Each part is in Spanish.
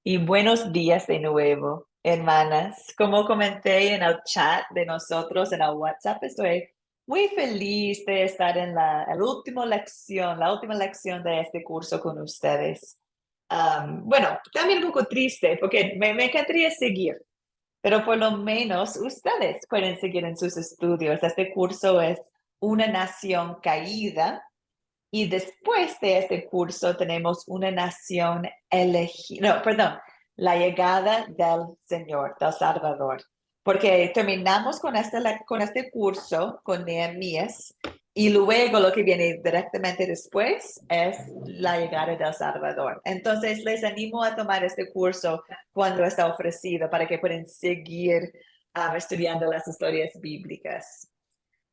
Y buenos días de nuevo, hermanas. Como comenté en el chat de nosotros en el WhatsApp, estoy muy feliz de estar en la última lección de este curso con ustedes. Bueno, también un poco triste porque me encantaría seguir, pero por lo menos ustedes pueden seguir en sus estudios. Este curso es Una nación caída. Y después de este curso tenemos una nación elegida, no, perdón, la llegada del Señor, del Salvador. Porque terminamos con este curso con Nehemías y luego lo que viene directamente después es la llegada del Salvador. Entonces les animo a tomar este curso cuando está ofrecido para que puedan seguir estudiando las historias bíblicas.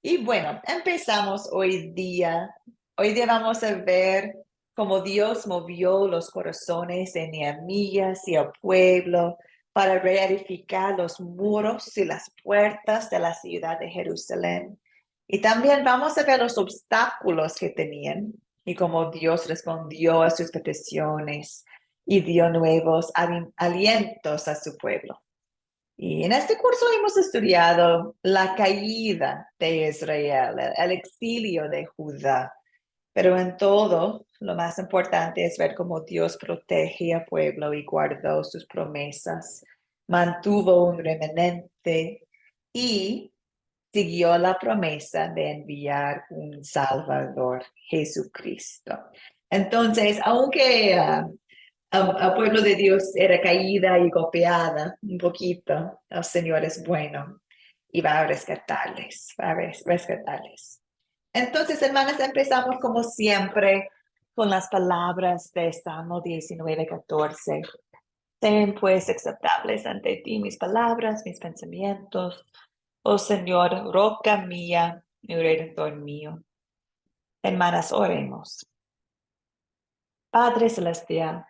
Y bueno, empezamos hoy día. Hoy día vamos a ver cómo Dios movió los corazones de Nehemías y el pueblo para reedificar los muros y las puertas de la ciudad de Jerusalén. Y también vamos a ver los obstáculos que tenían y cómo Dios respondió a sus peticiones y dio nuevos alientos a su pueblo. Y en este curso hemos estudiado la caída de Israel, el exilio de Judá, pero en todo lo más importante es ver cómo Dios protege al pueblo y guardó sus promesas, mantuvo un remanente y siguió la promesa de enviar un Salvador, Jesucristo. Entonces, aunque al pueblo de Dios era caída y golpeada un poquito, el Señor es bueno y va a rescatarles, rescatarles. Entonces, hermanas, empezamos como siempre con las palabras de Salmo 19:14. Sean pues aceptables ante ti mis palabras, mis pensamientos, oh Señor, roca mía y redentor mío. Hermanas, oremos. Padre Celestial,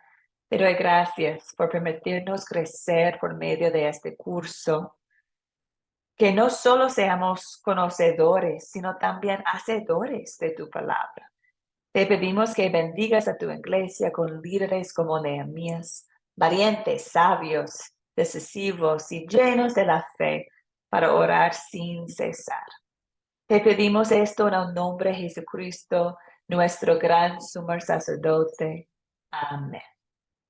te doy gracias por permitirnos crecer por medio de este curso, que no solo seamos conocedores, sino también hacedores de tu palabra. Te pedimos que bendigas a tu iglesia con líderes como Nehemías, valientes, sabios, decisivos y llenos de la fe para orar sin cesar. Te pedimos esto en el nombre de Jesucristo, nuestro gran sumo sacerdote. Amén.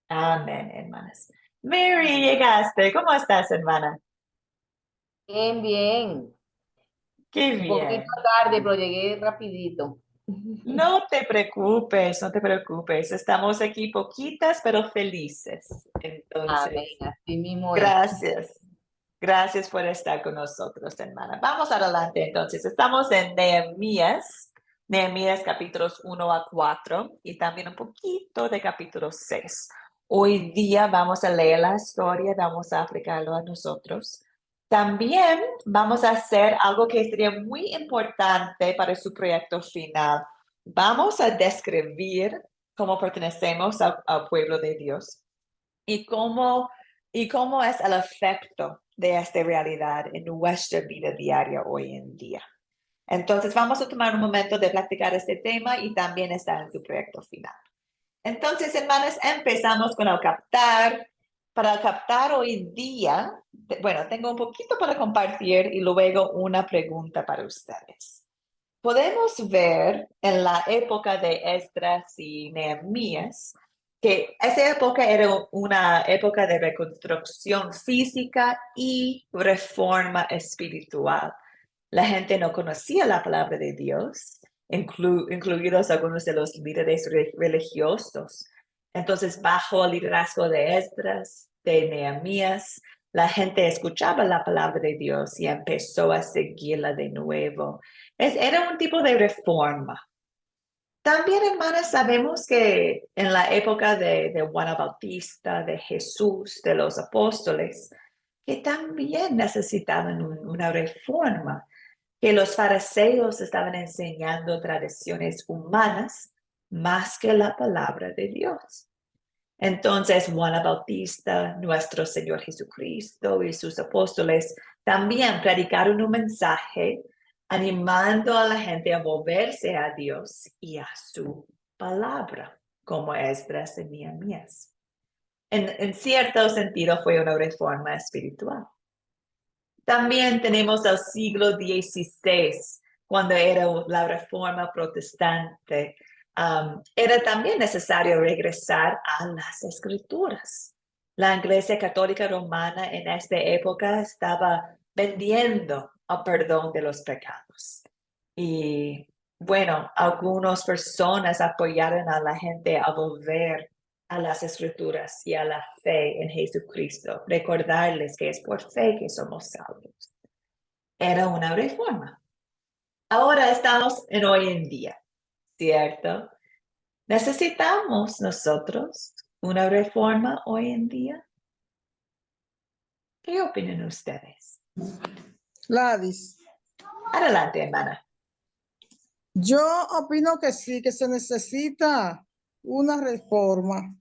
Amén, hermanas. Mary, llegaste. ¿Cómo estás, hermana? Bien, bien. Qué Un poquito bien. tarde, pero llegué rapidito. No te preocupes, no te preocupes. Estamos aquí poquitas, pero felices. Amén, Entonces, así mismo es. gracias. Gracias por estar con nosotros, hermana. Vamos adelante, entonces. Estamos en Nehemías capítulos 1 a 4 y también un poquito de capítulo 6. Hoy día vamos a leer la historia, vamos a aplicarlo a nosotros. También vamos a hacer algo que sería muy importante para su proyecto final. Vamos a describir cómo pertenecemos al pueblo de Dios y cómo es el efecto de esta realidad en nuestra vida diaria hoy en día. Entonces, vamos a tomar un momento de platicar este tema y también estar en tu proyecto final. Entonces, hermanas, empezamos con el captar. Para captar hoy día, bueno, tengo un poquito para compartir y luego una pregunta para ustedes. Podemos ver en la época de Esdras y Nehemías que esa época era una época de reconstrucción física y reforma espiritual. La gente no conocía la palabra de Dios, incluidos algunos de los líderes religiosos. Entonces, bajo el liderazgo de Esdras, de Nehemías, la gente escuchaba la palabra de Dios y empezó a seguirla de nuevo. Era un tipo de reforma. También, hermanas, sabemos que en la época de Juan el Bautista, de Jesús, de los apóstoles, que también necesitaban una reforma, que los fariseos estaban enseñando tradiciones humanas más que la palabra de Dios. Entonces, Juan el Bautista, nuestro Señor Jesucristo y sus apóstoles también predicaron un mensaje animando a la gente a volverse a Dios y a su palabra, como Esdras y Nehemías. en cierto sentido fue una reforma espiritual. También tenemos el siglo XVI, cuando era la reforma protestante. Era también necesario regresar a las escrituras. La Iglesia Católica Romana en esta época estaba vendiendo el perdón de los pecados. Y bueno, algunas personas apoyaron a la gente a volver a las escrituras y a la fe en Jesucristo. Recordarles que es por fe que somos salvos. Era una reforma. Ahora estamos en hoy en día, ¿cierto? ¿Necesitamos nosotros una reforma hoy en día? ¿Qué opinan ustedes? Gladys, Adelante, hermana. yo opino que sí, que se necesita una reforma,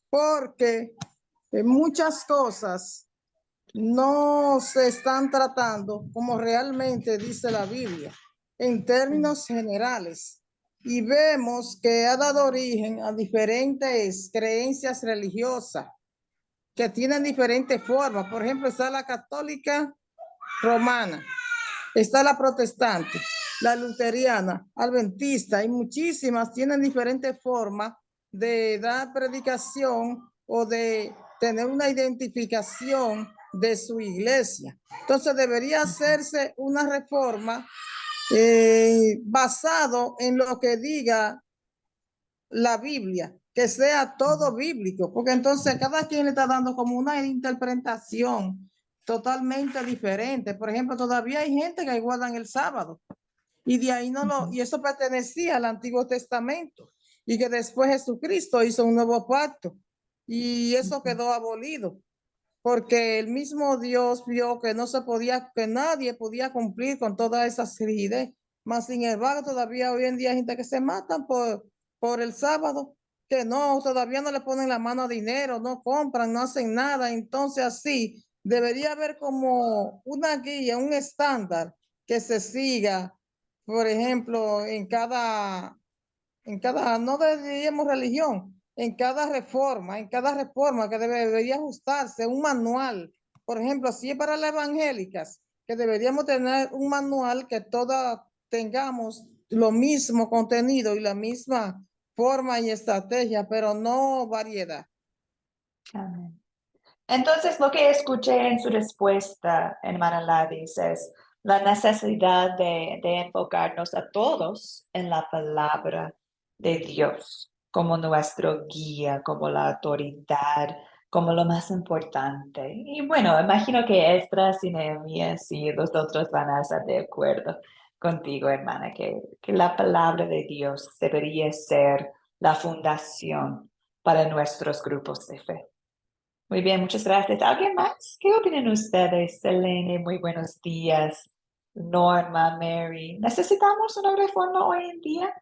porque muchas cosas no se están tratando como realmente dice la Biblia, en términos generales. Y vemos que ha dado origen a diferentes creencias religiosas que tienen diferentes formas. Por ejemplo, está la católica romana, está la protestante, la luteriana, adventista, y muchísimas tienen diferentes formas de dar predicación o de tener una identificación de su iglesia. Entonces debería hacerse una reforma basado en lo que diga la Biblia, que sea todo bíblico, porque entonces cada quien le está dando como una interpretación totalmente diferente. Por ejemplo, todavía hay gente que guardan el sábado y de ahí y eso pertenecía al Antiguo Testamento y que después Jesucristo hizo un nuevo pacto y eso quedó abolido porque el mismo Dios vio que no se podía, que nadie podía cumplir con todas esas rigidez. Mas sin embargo, todavía hoy en día hay gente que se matan por el sábado, que no, todavía no le ponen la mano a dinero, no compran, no hacen nada. Entonces así debería haber como una guía, un estándar que se siga, por ejemplo, no diríamos religión, en cada reforma que debería ajustarse, un manual. Por ejemplo, si es para las evangélicas, que deberíamos tener un manual que todas tengamos lo mismo contenido y la misma forma y estrategia, pero no variedad. Amén. Entonces, lo que escuché en su respuesta, hermana Ladis, es la necesidad de enfocarnos a todos en la palabra de Dios como nuestro guía, como la autoridad, como lo más importante. Y bueno, imagino que Esdras y Nehemías y los otros van a estar de acuerdo contigo, hermana, que la palabra de Dios debería ser la fundación para nuestros grupos de fe. Muy bien, muchas gracias. ¿Alguien más? ¿Qué opinan ustedes? Selene, muy buenos días. Norma, Mary, ¿necesitamos una reforma hoy en día?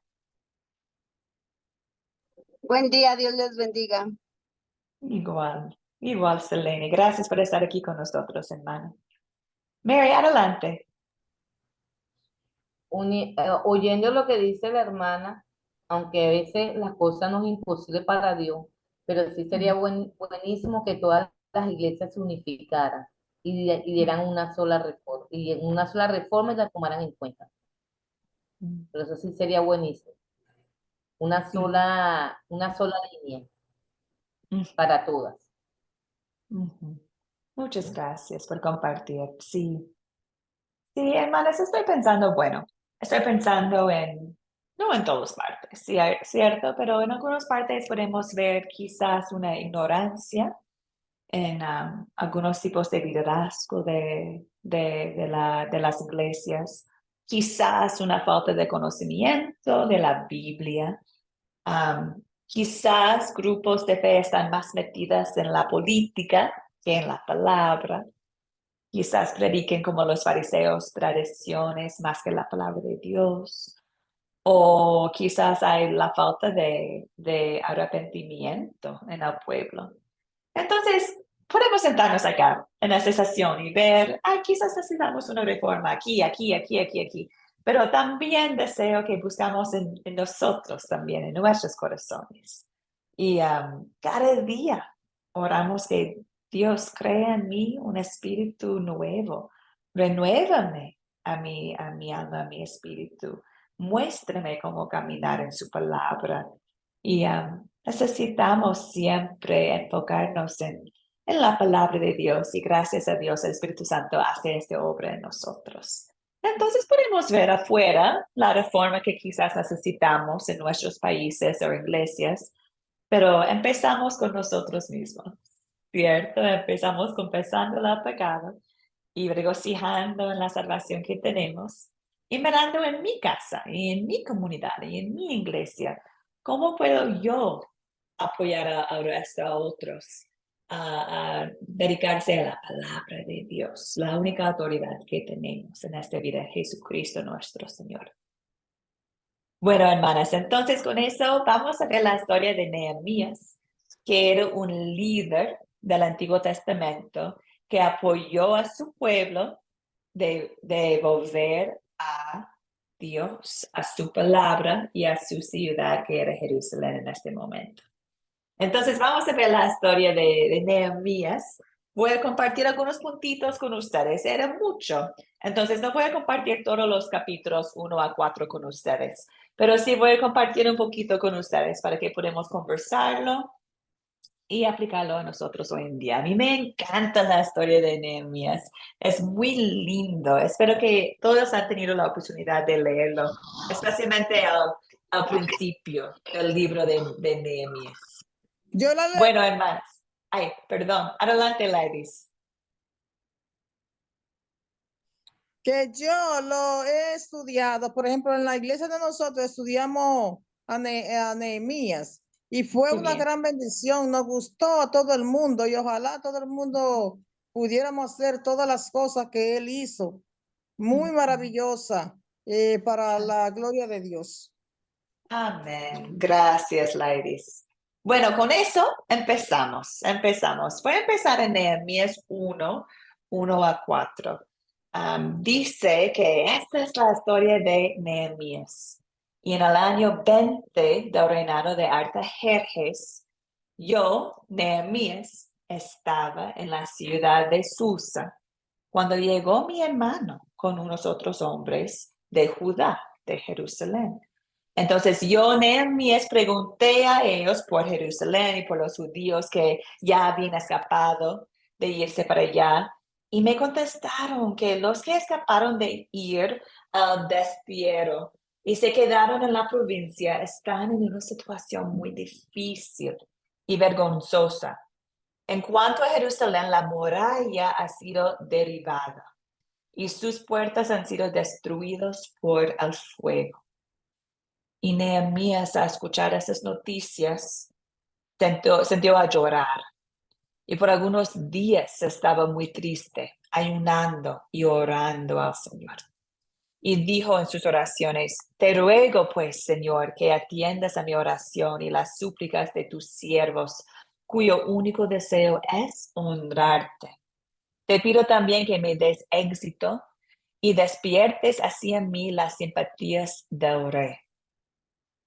Buen día, Dios les bendiga. Igual, Selene. Gracias por estar aquí con nosotros, hermana. Mary, adelante. Oyendo lo que dice la hermana, aunque a veces las cosas no es imposible para Dios, pero sí sería buenísimo que todas las iglesias se unificaran y dieran una sola reforma, y en una sola reforma y la tomaran en cuenta. Pero eso sí sería buenísimo. Una sola línea para todas. Muchas gracias por compartir. Sí. Sí, hermanas, estoy pensando no en todas partes, sí, cierto, pero en algunas partes podemos ver quizás una ignorancia en algunos tipos de liderazgo de las iglesias, quizás una falta de conocimiento de la Biblia, quizás grupos de fe están más metidas en la política que en la palabra. Quizás prediquen como los fariseos tradiciones más que la palabra de Dios. O quizás hay la falta de arrepentimiento en el pueblo. Entonces, podemos sentarnos acá en esta sesión y ver, quizás necesitamos una reforma aquí, aquí, aquí, aquí, aquí. Pero también deseo que buscamos en nosotros también, en nuestros corazones. Y cada día oramos que Dios crea en mí un espíritu nuevo. Renuévame a mi alma, a mi espíritu. Muéstrame cómo caminar en su palabra. Y necesitamos siempre enfocarnos en la palabra de Dios. Y gracias a Dios, el Espíritu Santo hace esta obra en nosotros. Entonces podemos ver afuera la reforma que quizás necesitamos en nuestros países o iglesias, pero empezamos con nosotros mismos, ¿cierto? Empezamos confesando el pecado y regocijando en la salvación que tenemos y mirando en mi casa y en mi comunidad y en mi iglesia. ¿Cómo puedo yo apoyar al resto, a otros, a dedicarse a la palabra de Dios, la única autoridad que tenemos en esta vida, Jesucristo nuestro Señor? Bueno, hermanas, entonces con eso vamos a ver la historia de Nehemías, que era un líder del Antiguo Testamento que apoyó a su pueblo de volver a Dios, a su palabra y a su ciudad, que era Jerusalén en este momento. Entonces vamos a ver la historia de Nehemías. Voy a compartir algunos puntitos con ustedes. Era mucho. Entonces no voy a compartir todos los capítulos 1 a 4 con ustedes, pero sí voy a compartir un poquito con ustedes para que podamos conversarlo y aplicarlo a nosotros hoy en día. A mí me encanta la historia de Nehemías. Es muy lindo. Espero que todos han tenido la oportunidad de leerlo, especialmente al principio del libro de Nehemías. Yo la leí. Bueno, hermanas. Ay, perdón. Adelante, ladies. Que yo lo he estudiado, por ejemplo, en la iglesia de nosotros estudiamos a Nehemías y fue Qué una bien. gran bendición, nos gustó a todo el mundo y ojalá todo el mundo pudiéramos hacer todas las cosas que él hizo. Muy maravillosa para la gloria de Dios. Amén. Gracias, ladies. Bueno, con eso empezamos. Voy a empezar en Nehemías 1 a 4. Dice que esta es la historia de Nehemías. Y en el año 20 del reinado de Artajerjes, yo, Nehemías, estaba en la ciudad de Susa cuando llegó mi hermano con unos otros hombres de Judá, de Jerusalén. Entonces yo, Nehemías, pregunté a ellos por Jerusalén y por los judíos que ya habían escapado de irse para allá. Y me contestaron que los que escaparon de ir al destierro y se quedaron en la provincia están en una situación muy difícil y vergonzosa. En cuanto a Jerusalén, la muralla ha sido derribada y sus puertas han sido destruidas por el fuego. Y Nehemías, al escuchar esas noticias, sintió a llorar. Y por algunos días estaba muy triste, ayunando y orando al Señor. Y dijo en sus oraciones: te ruego pues, Señor, que atiendas a mi oración y las súplicas de tus siervos, cuyo único deseo es honrarte. Te pido también que me des éxito y despiertes así en mí las simpatías del rey.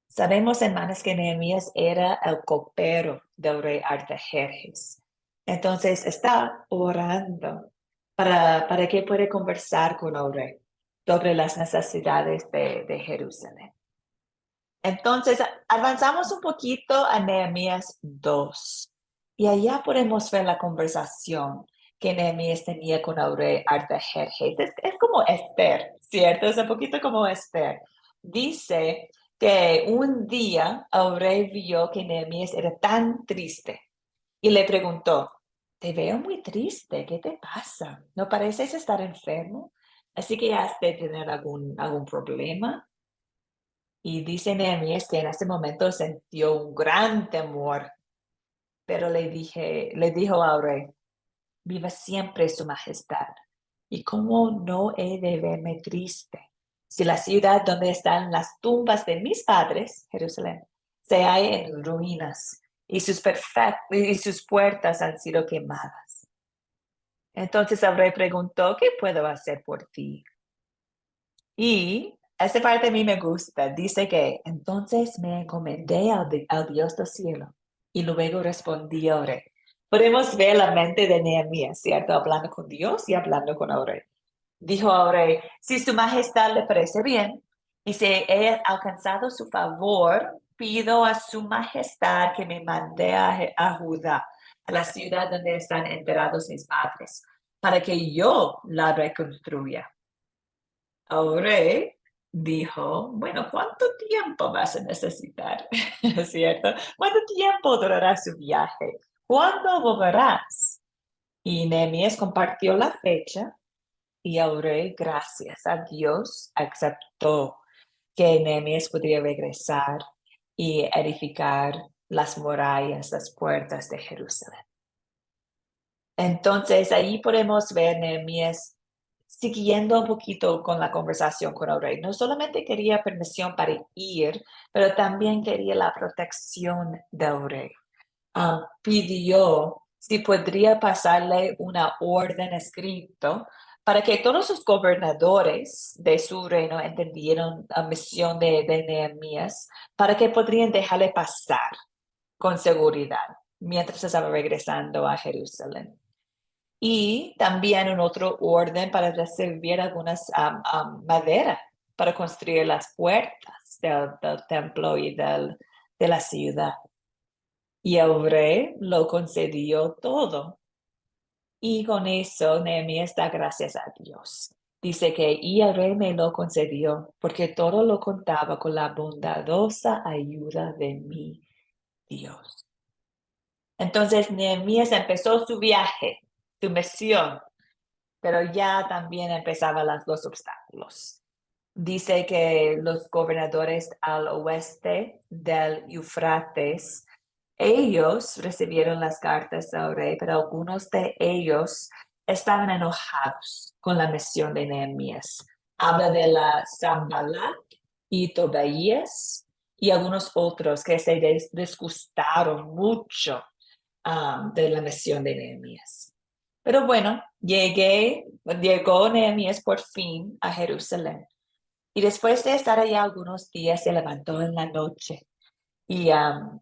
Sabemos, hermanas, que Nehemías era el copero del rey Artajerjes. Entonces está orando para que pueda conversar con el rey sobre las necesidades de Jerusalén. Entonces avanzamos un poquito a Nehemías 2 y allá podemos ver la conversación que Nehemías tenía con el rey Artajerjes. Es como Esther, ¿cierto? Es un poquito como Esther. Dice que un día el rey vio que Nehemías era tan triste y le preguntó: te veo muy triste, ¿qué te pasa? ¿No pareces estar enfermo? Así que has de tener algún problema. Y dice Nehemías que en ese momento sintió un gran temor, pero le dijo al rey: viva siempre su majestad. ¿Y cómo no he de verme triste si la ciudad donde están las tumbas de mis padres, Jerusalén, se halla en ruinas y sus puertas han sido quemadas? Entonces el rey preguntó: ¿qué puedo hacer por ti? Y esta parte a mí me gusta. Dice que entonces me encomendé al Dios del cielo y luego respondí al rey: Podemos ver la mente de Nehemías, ¿cierto? Hablando con Dios y hablando con el rey. Dijo al rey, si su majestad le parece bien y si he alcanzado su favor, pido a su majestad que me mande a Judá, a la ciudad donde están enterrados mis padres, para que yo la reconstruya. El rey dijo, bueno, ¿cuánto tiempo vas a necesitar? ¿Cierto? ¿Cuánto tiempo durará su viaje? ¿Cuándo volverás? Y Nehemías compartió la fecha y el rey, gracias a Dios, aceptó que Nehemías podría regresar y edificar las murallas, las puertas de Jerusalén. Entonces, ahí podemos ver Nehemías siguiendo un poquito con la conversación con el rey. No solamente quería permisión para ir, pero también quería la protección del rey. Pidió si podría pasarle una orden escrita para que todos los gobernadores de su reino entendieran la misión de Nehemías, para que podrían dejarle pasar con seguridad mientras estaba regresando a Jerusalén. Y también un otro orden para recibir algunas madera para construir las puertas del templo y de la ciudad. Y el rey lo concedió todo. Y con eso Nehemías da gracias a Dios. Dice que y el rey me lo concedió porque todo lo contaba con la bondadosa ayuda de mi Dios. Entonces Nehemías empezó su viaje, su misión, pero ya también empezaban los obstáculos. Dice que los gobernadores al oeste del Eufrates, ellos recibieron las cartas del rey, pero algunos de ellos estaban enojados con la misión de Nehemías. Habla de la Sanballat y Tobías y algunos otros que se disgustaron mucho de la misión de Nehemías. Pero bueno, llegó Nehemías por fin a Jerusalén. Y después de estar allá algunos días, se levantó en la noche y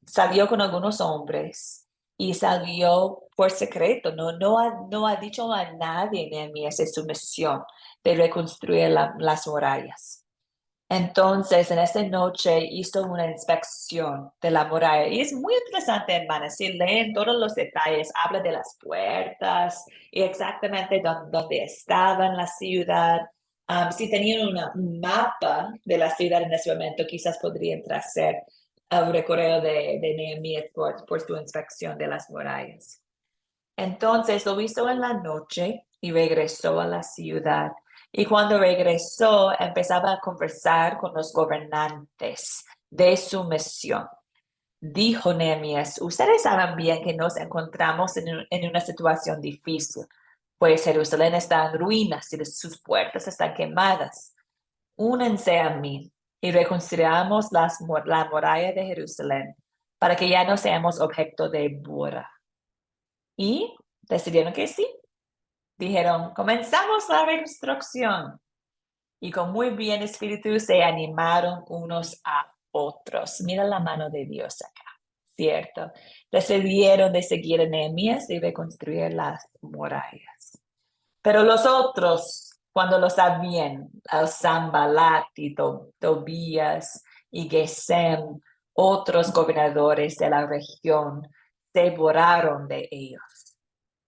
salió con algunos hombres y salió por secreto. No ha dicho a nadie Nehemías de su misión de reconstruir las murallas. Entonces, en esta noche hizo una inspección de la muralla. Y es muy interesante, hermanas, si leen todos los detalles, habla de las puertas y exactamente dónde estaba en la ciudad. Si tenían un mapa de la ciudad en ese momento, quizás podrían tracer el recorrido de Nehemías por su inspección de las murallas. Entonces lo hizo en la noche y regresó a la ciudad. Y cuando regresó, empezaba a conversar con los gobernantes de su misión. Dijo Nehemías, ustedes saben bien que nos encontramos en una situación difícil, pues Jerusalén está en ruinas y sus puertas están quemadas. Únanse a mí y reconstruyamos la muralla de Jerusalén para que ya no seamos objeto de burla. Y decidieron que sí. Dijeron, comenzamos la reconstrucción. Y con muy bien espíritu se animaron unos a otros. Mira la mano de Dios acá, ¿cierto? Decidieron de seguir a Nehemías y reconstruir las murallas. Pero los otros, cuando lo sabían, el Sanballat y Tobías y Gesem, otros gobernadores de la región, se borraron de ellos.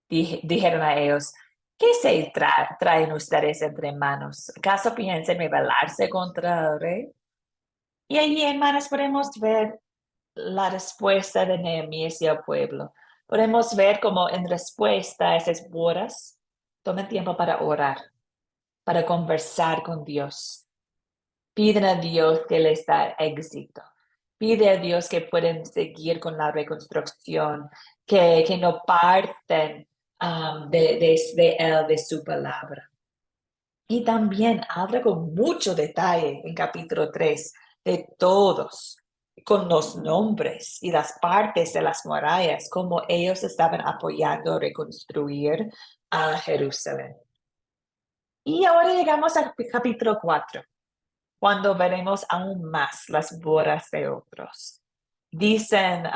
Dijeron a ellos, ¿qué se traen ustedes entre manos? ¿Acaso piensan rebelarse contra el rey? Y allí, hermanas, podemos ver la respuesta de Nehemías y el pueblo. Podemos ver cómo en respuesta a esas burlas, tomen tiempo para orar, para conversar con Dios. Piden a Dios que les da éxito. Pide a Dios que puedan seguir con la reconstrucción, que no parten de su palabra. Y también habla con mucho detalle en capítulo 3 de todos, con los nombres y las partes de las murallas, como ellos estaban apoyando a reconstruir a Jerusalén. Y ahora llegamos al capítulo 4, cuando veremos aún más las bodas de otros. Dicen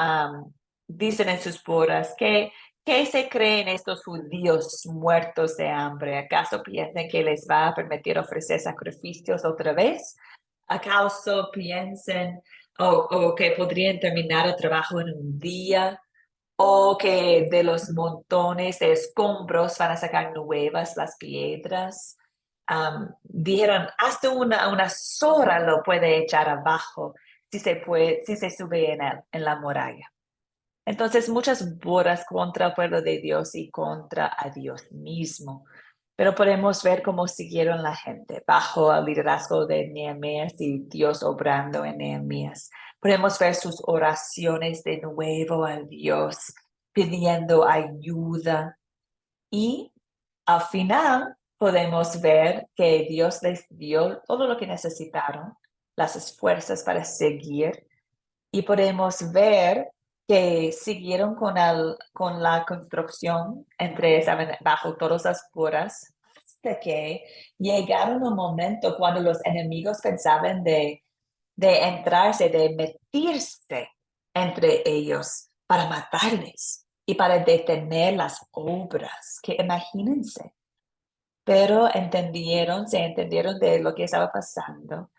en sus bodas que ¿Qué se creen estos judíos muertos de hambre? ¿Acaso piensan que les va a permitir ofrecer sacrificios otra vez? ¿Acaso piensan o que podrían terminar el trabajo en un día? ¿O que de los montones de escombros van a sacar nuevas las piedras? Dijeron, hasta una zorra lo puede echar abajo si se sube en la muralla. Entonces, muchas burlas contra el pueblo de Dios y contra a Dios mismo. Pero podemos ver cómo siguieron la gente bajo el liderazgo de Nehemías y Dios obrando en Nehemías. Podemos ver sus oraciones de nuevo a Dios, pidiendo ayuda. Y al final podemos ver que Dios les dio todo lo que necesitaron, las fuerzas para seguir. Y podemos ver que siguieron con la construcción estaban bajo todas las puras, hasta que llegaron un momento cuando los enemigos pensaban de entrarse, de meterse entre ellos para matarles y para detener las obras, que imagínense. Pero se entendieron de lo que estaba pasando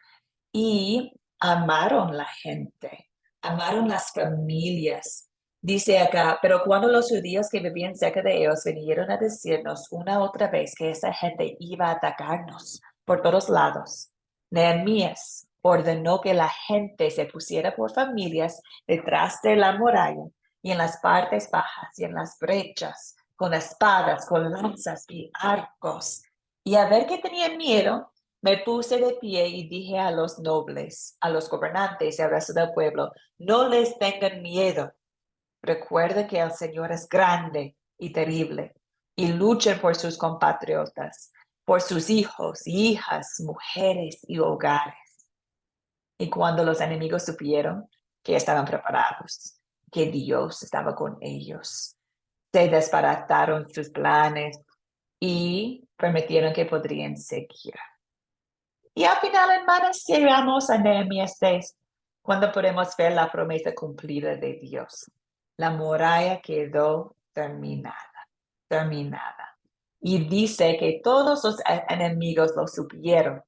y amaron la gente, amaron las familias. Dice acá, pero cuando los judíos que vivían cerca de ellos vinieron a decirnos una otra vez que esa gente iba a atacarnos por todos lados, Nehemías ordenó que la gente se pusiera por familias detrás de la muralla y en las partes bajas y en las brechas, con espadas, con lanzas y arcos. Y a ver que tenían miedo, me puse de pie y dije a los nobles, a los gobernantes y al resto del pueblo, no les tengan miedo. Recuerden que el Señor es grande y terrible y luchen por sus compatriotas, por sus hijos, hijas, mujeres y hogares. Y cuando los enemigos supieron que estaban preparados, que Dios estaba con ellos, se desbarataron sus planes y permitieron que podrían seguir. Y al final, hermanas, llegamos a Nehemías 6, cuando podemos ver la promesa cumplida de Dios. La muralla quedó terminada. Y dice que todos los enemigos lo supieron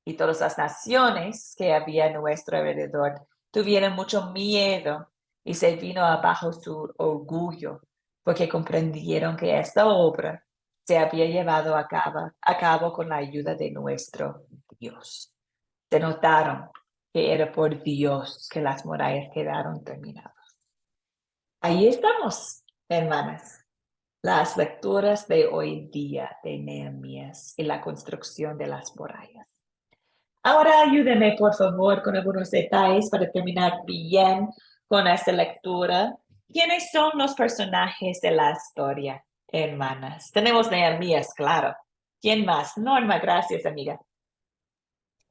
y todas las naciones que había a nuestro alrededor tuvieron mucho miedo y se vino abajo su orgullo porque comprendieron que esta obra se había llevado a cabo con la ayuda de nuestro Dios. Se notaron que era por Dios que las murallas quedaron terminadas. Ahí estamos, hermanas. Las lecturas de hoy día de Nehemías y la construcción de las murallas. Ahora ayúdeme, por favor, con algunos detalles para terminar bien con esta lectura. ¿Quiénes son los personajes de la historia, hermanas? Tenemos Nehemías, claro. ¿Quién más? Norma, gracias, amiga.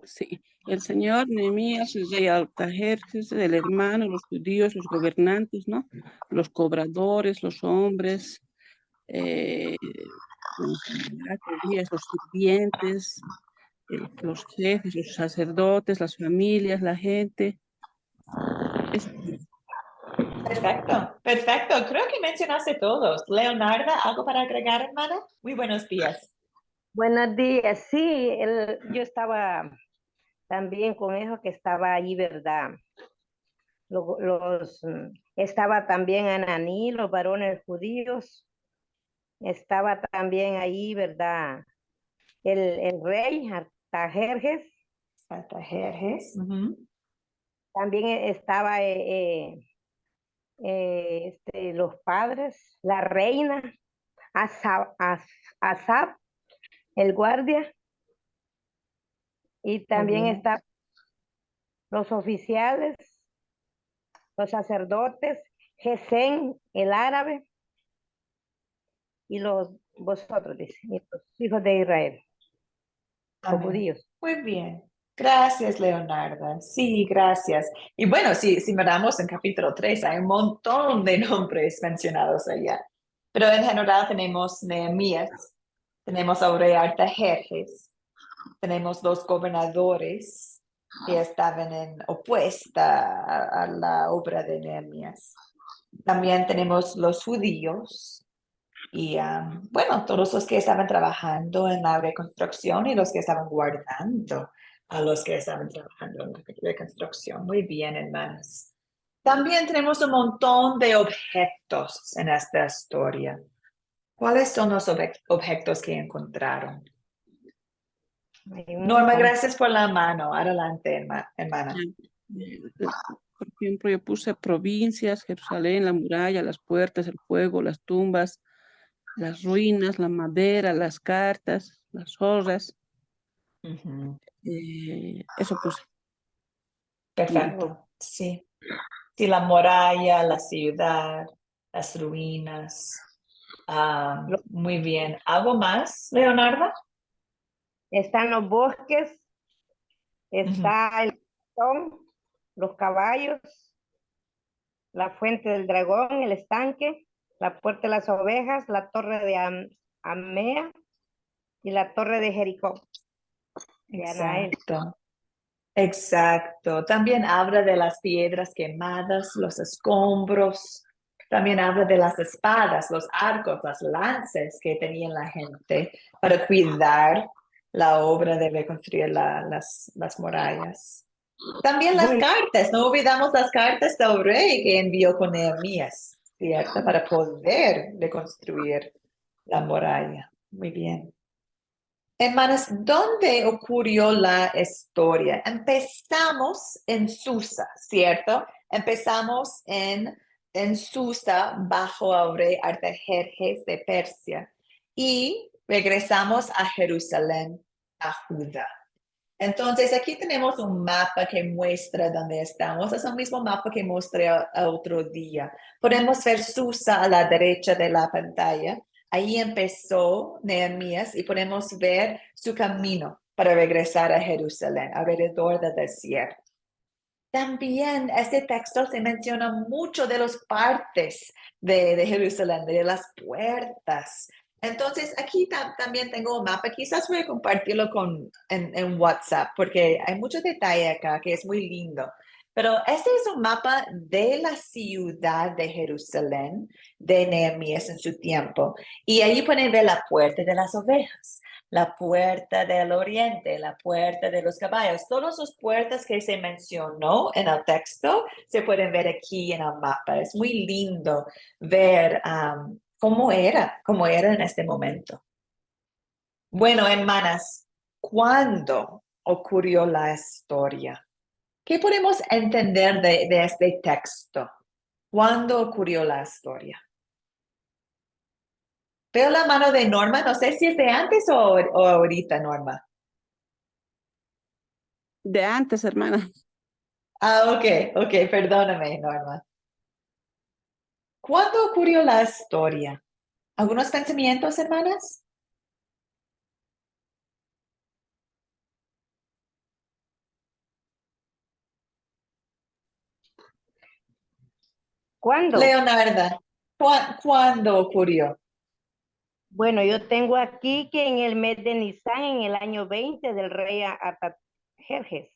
Sí, el señor Nehemías, el rey Artajerjes, el hermano, los judíos, los gobernantes, ¿no? Los cobradores, los hombres, los sirvientes, los jefes, los sacerdotes, las familias, la gente. Perfecto. Creo que mencionaste todos. Leonarda, ¿algo para agregar, hermana? Muy buenos días. Buenos días. Sí, yo estaba también con eso que estaba ahí, ¿verdad? Estaba también Ananí, los varones judíos. Estaba también ahí, ¿verdad? El rey Artajerjes. Artajerjes. También estaba los padres, la reina, Asaf, el guardia. Y también están los oficiales, los sacerdotes, Gesén, el árabe, y vosotros, dice, los hijos de Israel, los Amén. judíos. Muy bien. Gracias, Leonarda. Sí, gracias. Y bueno, si miramos en capítulo 3, hay un montón de nombres mencionados allá. Pero en general tenemos Nehemías, tenemos al rey Artajerjes, tenemos los gobernadores que estaban opuesta a la obra de Nehemías. También tenemos los judíos, bueno, todos los que estaban trabajando en la reconstrucción y los que estaban guardando a los que estaban trabajando en la reconstrucción. Muy bien, hermanas. También tenemos un montón de objetos en esta historia. ¿Cuáles son los objetos que encontraron? Hay un Norma, montón. gracias por la mano. Adelante, hermana. Por ejemplo, yo puse provincias, Jerusalén, la muralla, las puertas, el fuego, las tumbas, las ruinas, la madera, las cartas, las hojas. Ujú. Eso puse. Perfecto, sí. Sí, la muralla, la ciudad, las ruinas. Muy bien. ¿Algo más, Leonardo? Están los bosques, Ujú. está el cantón, los caballos, la fuente del dragón, el estanque, la puerta de las ovejas, la torre de Amea y la torre de Jericó. De Anael. Exacto. Exacto. También habla de las piedras quemadas, los escombros. También habla de las espadas, los arcos, las lanzas que tenía la gente para cuidar la obra de reconstruir las murallas. También las Bueno, cartas, no olvidamos las cartas del rey que envió con Nehemías, ¿cierto? Para poder reconstruir la muralla. Muy bien. Hermanas, ¿dónde ocurrió la historia? Empezamos en Susa, ¿cierto? Empezamos en Susa bajo el rey Artajerjes de Persia y regresamos a Jerusalén, a Judá. Entonces, aquí tenemos un mapa que muestra dónde estamos. Es el mismo mapa que mostré el otro día. Podemos ver Susa a la derecha de la pantalla. Ahí empezó Nehemías y podemos ver su camino para regresar a Jerusalén, alrededor del desierto. También este texto se menciona mucho de las partes de Jerusalén, de las puertas. Entonces, aquí también tengo un mapa. Quizás voy a compartirlo en WhatsApp porque hay mucho detalle acá que es muy lindo. Pero este es un mapa de la ciudad de Jerusalén, de Nehemías en su tiempo. Y ahí pueden ver la puerta de las ovejas, la puerta del oriente, la puerta de los caballos. Todas las puertas que se mencionó en el texto se pueden ver aquí en el mapa. Es muy lindo ver cómo era en este momento. Bueno, hermanas, ¿cuándo ocurrió la historia? ¿Qué podemos entender de este texto? ¿Cuándo ocurrió la historia? Veo la mano de Norma, no sé si es de antes o ahorita, Norma. De antes, hermana. Ok, perdóname, Norma. ¿Cuándo ocurrió la historia? ¿Algunos pensamientos, hermanas? ¿cuándo? Leonarda, ¿cuándo ocurrió? Bueno, yo tengo aquí que en el mes de Nisan, en el año 20 del rey Artajerjes.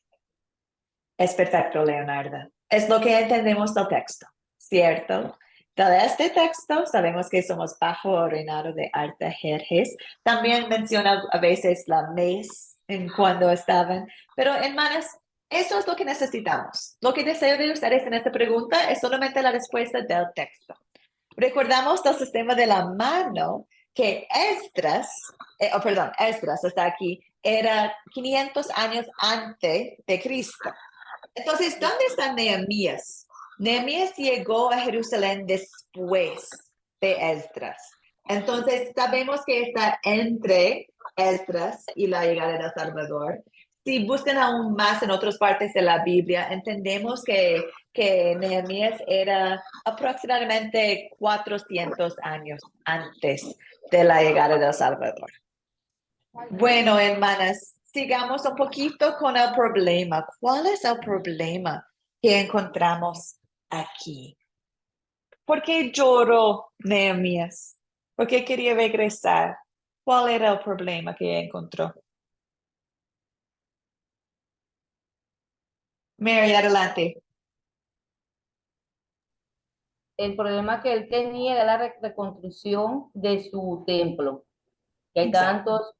Es perfecto, Leonarda. Es lo que entendemos del texto, ¿cierto? De este texto sabemos que somos bajo el reinado de Artajerjes. También menciona a veces la mes en cuando estaban. Pero, hermanas, eso es lo que necesitamos. Lo que deseo de ustedes en esta pregunta es solamente la respuesta del texto. Recordamos del sistema de la mano que Esdras está aquí, era 500 años antes de Cristo. Entonces, ¿dónde está Nehemías? Nehemías llegó a Jerusalén después de Esdras. Entonces, sabemos que está entre Esdras y la llegada del Salvador. Si buscan aún más en otras partes de la Biblia, entendemos que Nehemías era aproximadamente 400 años antes de la llegada del Salvador. Bueno, hermanas, sigamos un poquito con el problema. ¿Cuál es el problema que encontramos aquí? ¿Por qué lloró Nehemías? ¿Por qué quería regresar? ¿Cuál era el problema que encontró? Mary, adelante. el problema que él tenía era la reconstrucción de su templo. Que ahí estaban Exacto.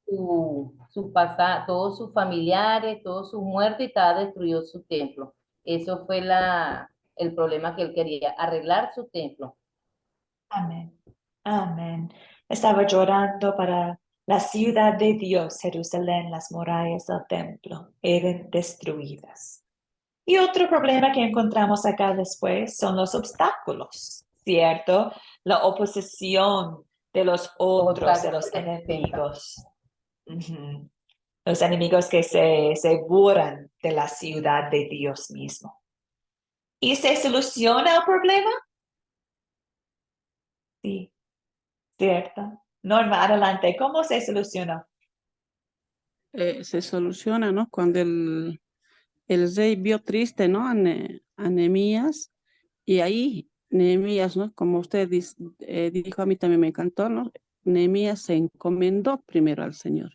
todos sus familiares, todos sus muertos y estaba destruido su templo. Eso fue el problema que él quería, arreglar su templo. Amén. Amén. Estaba llorando para la ciudad de Dios, Jerusalén, las murallas del templo eran destruidas. Y otro problema que encontramos acá después son los obstáculos, ¿cierto? La oposición de los otros, de los enemigos. Ujú. Los enemigos que se burlan de la ciudad de Dios mismo. ¿Y se soluciona el problema? Sí, cierto. Norma, adelante. ¿Cómo se solucionó? Se soluciona, ¿no? Cuando el rey vio triste, ¿no? A Nehemías, y ahí Nehemías, ¿no? Como usted dijo, a mí también me encantó, ¿no? Nehemías se encomendó primero al Señor,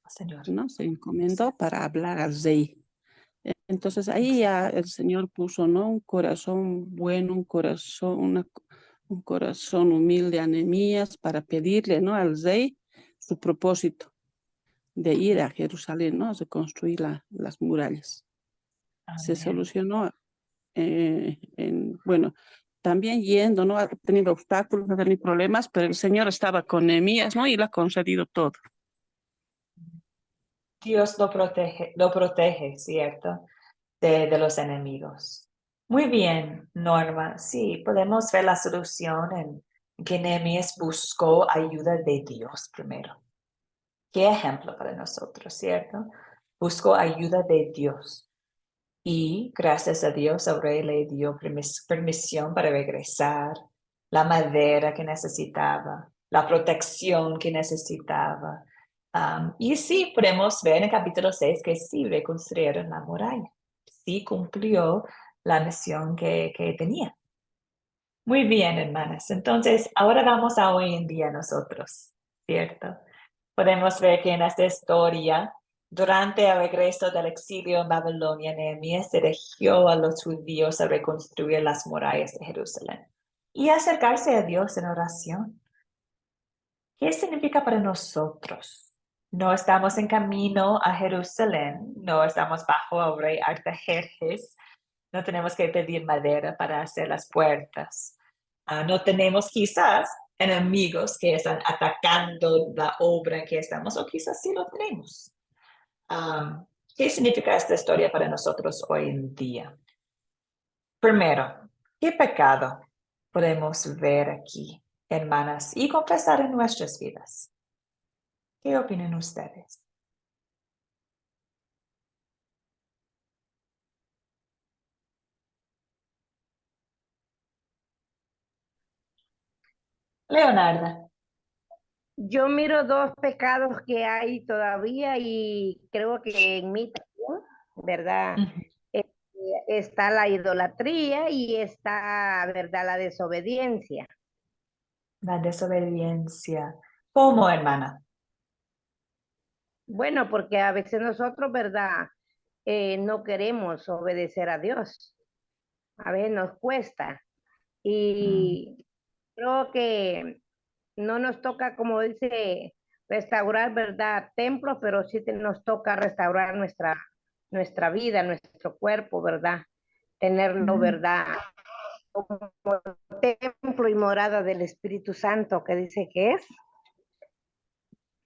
Señor. ¿no? Se encomendó para hablar al rey. Entonces ahí ya el Señor puso, ¿no? Un corazón bueno, un corazón humilde a Nehemías para pedirle, ¿no? Al rey su propósito de ir a Jerusalén, ¿no? De construir las murallas. Se Amén. solucionó, bueno, también yendo, ¿no? Ha tenido obstáculos, ha tenido problemas, pero el Señor estaba con Nehemías, ¿no? Y le ha concedido todo. Dios lo protege, ¿cierto? De los enemigos. Muy bien, Norma. Sí, podemos ver la solución en que Nehemías buscó ayuda de Dios primero. Qué ejemplo para nosotros, ¿cierto? Buscó ayuda de Dios. Y gracias a Dios, el rey le dio permisión para regresar, la madera que necesitaba, la protección que necesitaba. Y sí, podemos ver en el capítulo 6 que sí reconstruyeron la muralla. Sí cumplió la misión que tenía. Muy bien, hermanas. Entonces, ahora vamos a hoy en día nosotros, ¿cierto? Podemos ver que en esta historia, durante el regreso del exilio en Babilonia, Nehemías se dirigió a los judíos a reconstruir las murallas de Jerusalén y acercarse a Dios en oración. ¿Qué significa para nosotros? No estamos en camino a Jerusalén, no estamos bajo el rey Artajerjes, no tenemos que pedir madera para hacer las puertas. No tenemos quizás enemigos que están atacando la obra en que estamos, o quizás sí lo tenemos. ¿Qué significa esta historia para nosotros hoy en día? Primero, ¿qué pecado podemos ver aquí, hermanas, y confesar en nuestras vidas? ¿Qué opinan ustedes? Leonarda. Yo miro dos pecados que hay todavía y creo que en mí también, ¿verdad? Ujú. Está la idolatría y está, ¿verdad? La desobediencia. La desobediencia. ¿Cómo, hermana? Bueno, porque a veces nosotros, ¿verdad? No queremos obedecer a Dios. A veces nos cuesta. Mm. Y creo que no nos toca, como dice, restaurar, ¿verdad? Templos, pero sí nos toca restaurar nuestra vida, nuestro cuerpo, ¿verdad? Tenerlo, Mm. ¿verdad? Como templo y morada del Espíritu Santo, que dice que es.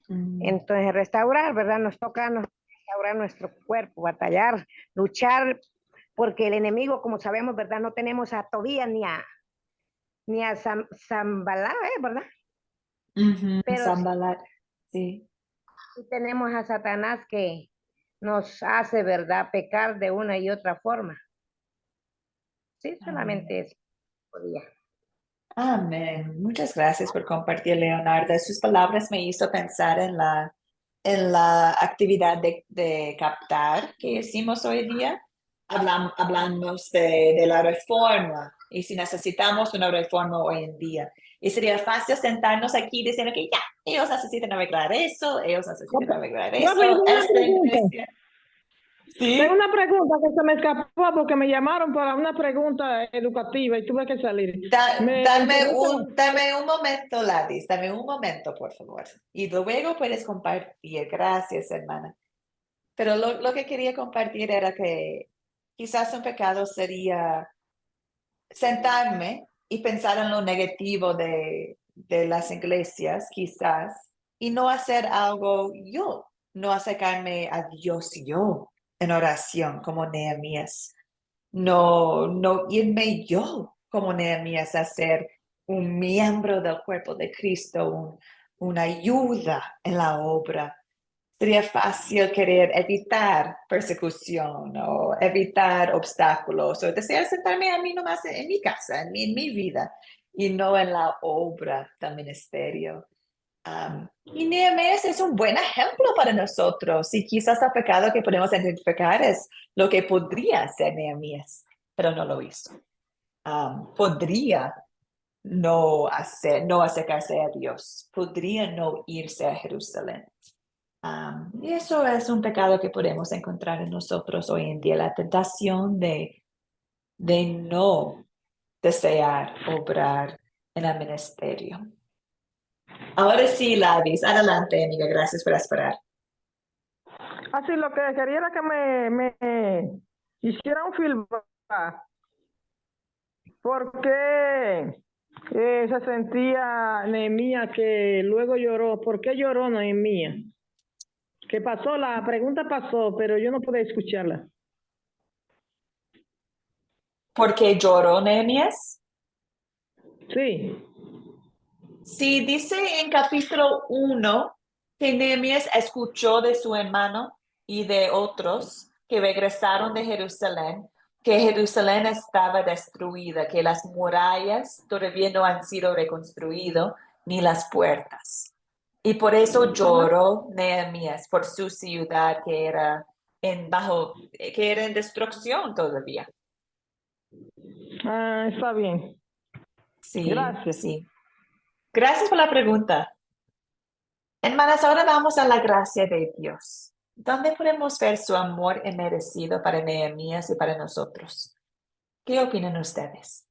Mm. Entonces, restaurar, ¿verdad? Nos toca restaurar nuestro cuerpo, batallar, luchar, porque el enemigo, como sabemos, ¿verdad? No tenemos a Tobías ni a Zambalá, ¿verdad? Ujú. Pero Zambalat. Sí. sí tenemos a Satanás que nos hace, ¿verdad? Pecar de una y otra forma. Sí, Amén. solamente eso podía. Amén. Muchas gracias por compartir, Leonardo. Sus palabras me hizo pensar en la actividad de captar que hicimos hoy día. Hablamos de la reforma y si necesitamos una reforma hoy en día. Y sería fácil sentarnos aquí diciendo que ya, ellos necesitan arreglar eso, ellos necesitan arreglar eso, Profe, yo tengo una esta pregunta. iglesia. ¿Sí? Tengo una pregunta que se me escapó porque me llamaron para una pregunta educativa y tuve que salir. Dame un momento, Ladis, dame un momento, por favor. Y luego puedes compartir. Gracias, hermana. Pero lo que quería compartir era que quizás un pecado sería sentarme y pensar en lo negativo de las iglesias, quizás, y no hacer algo yo, no acercarme a Dios yo en oración como Nehemías, no irme yo como Nehemías a ser un miembro del cuerpo de Cristo, una ayuda en la obra. Sería fácil querer evitar persecución o evitar obstáculos o desear sentarme a mí nomás en mi casa, en mi vida y no en la obra del ministerio. Y Nehemías es un buen ejemplo para nosotros y quizás el pecado que podemos identificar es lo que podría ser Nehemías, pero no lo hizo. Podría no acercarse a Dios, podría no irse a Jerusalén. Y eso es un pecado que podemos encontrar en nosotros hoy en día, la tentación de no desear obrar en el ministerio. Ahora sí, Ladis, adelante, amiga, gracias por esperar. Así lo que quería era que me hiciera un feedback. ¿Por qué se sentía Nehemías que luego lloró? ¿Por qué lloró Nehemías? ¿Qué pasó? La pregunta pasó, pero yo no pude escucharla. ¿Por qué lloró Nehemías? Sí. Sí, dice en capítulo 1 que Nehemías escuchó de su hermano y de otros que regresaron de Jerusalén, que Jerusalén estaba destruida, que las murallas todavía no han sido reconstruidas, ni las puertas. Y por eso lloró Nehemías por su ciudad que era en destrucción todavía. Está bien. Sí, Gracias. sí. Gracias por la pregunta. Hermanas, ahora vamos a la gracia de Dios. ¿Dónde podemos ver su amor inmerecido para Nehemías y para nosotros? ¿Qué opinan ustedes?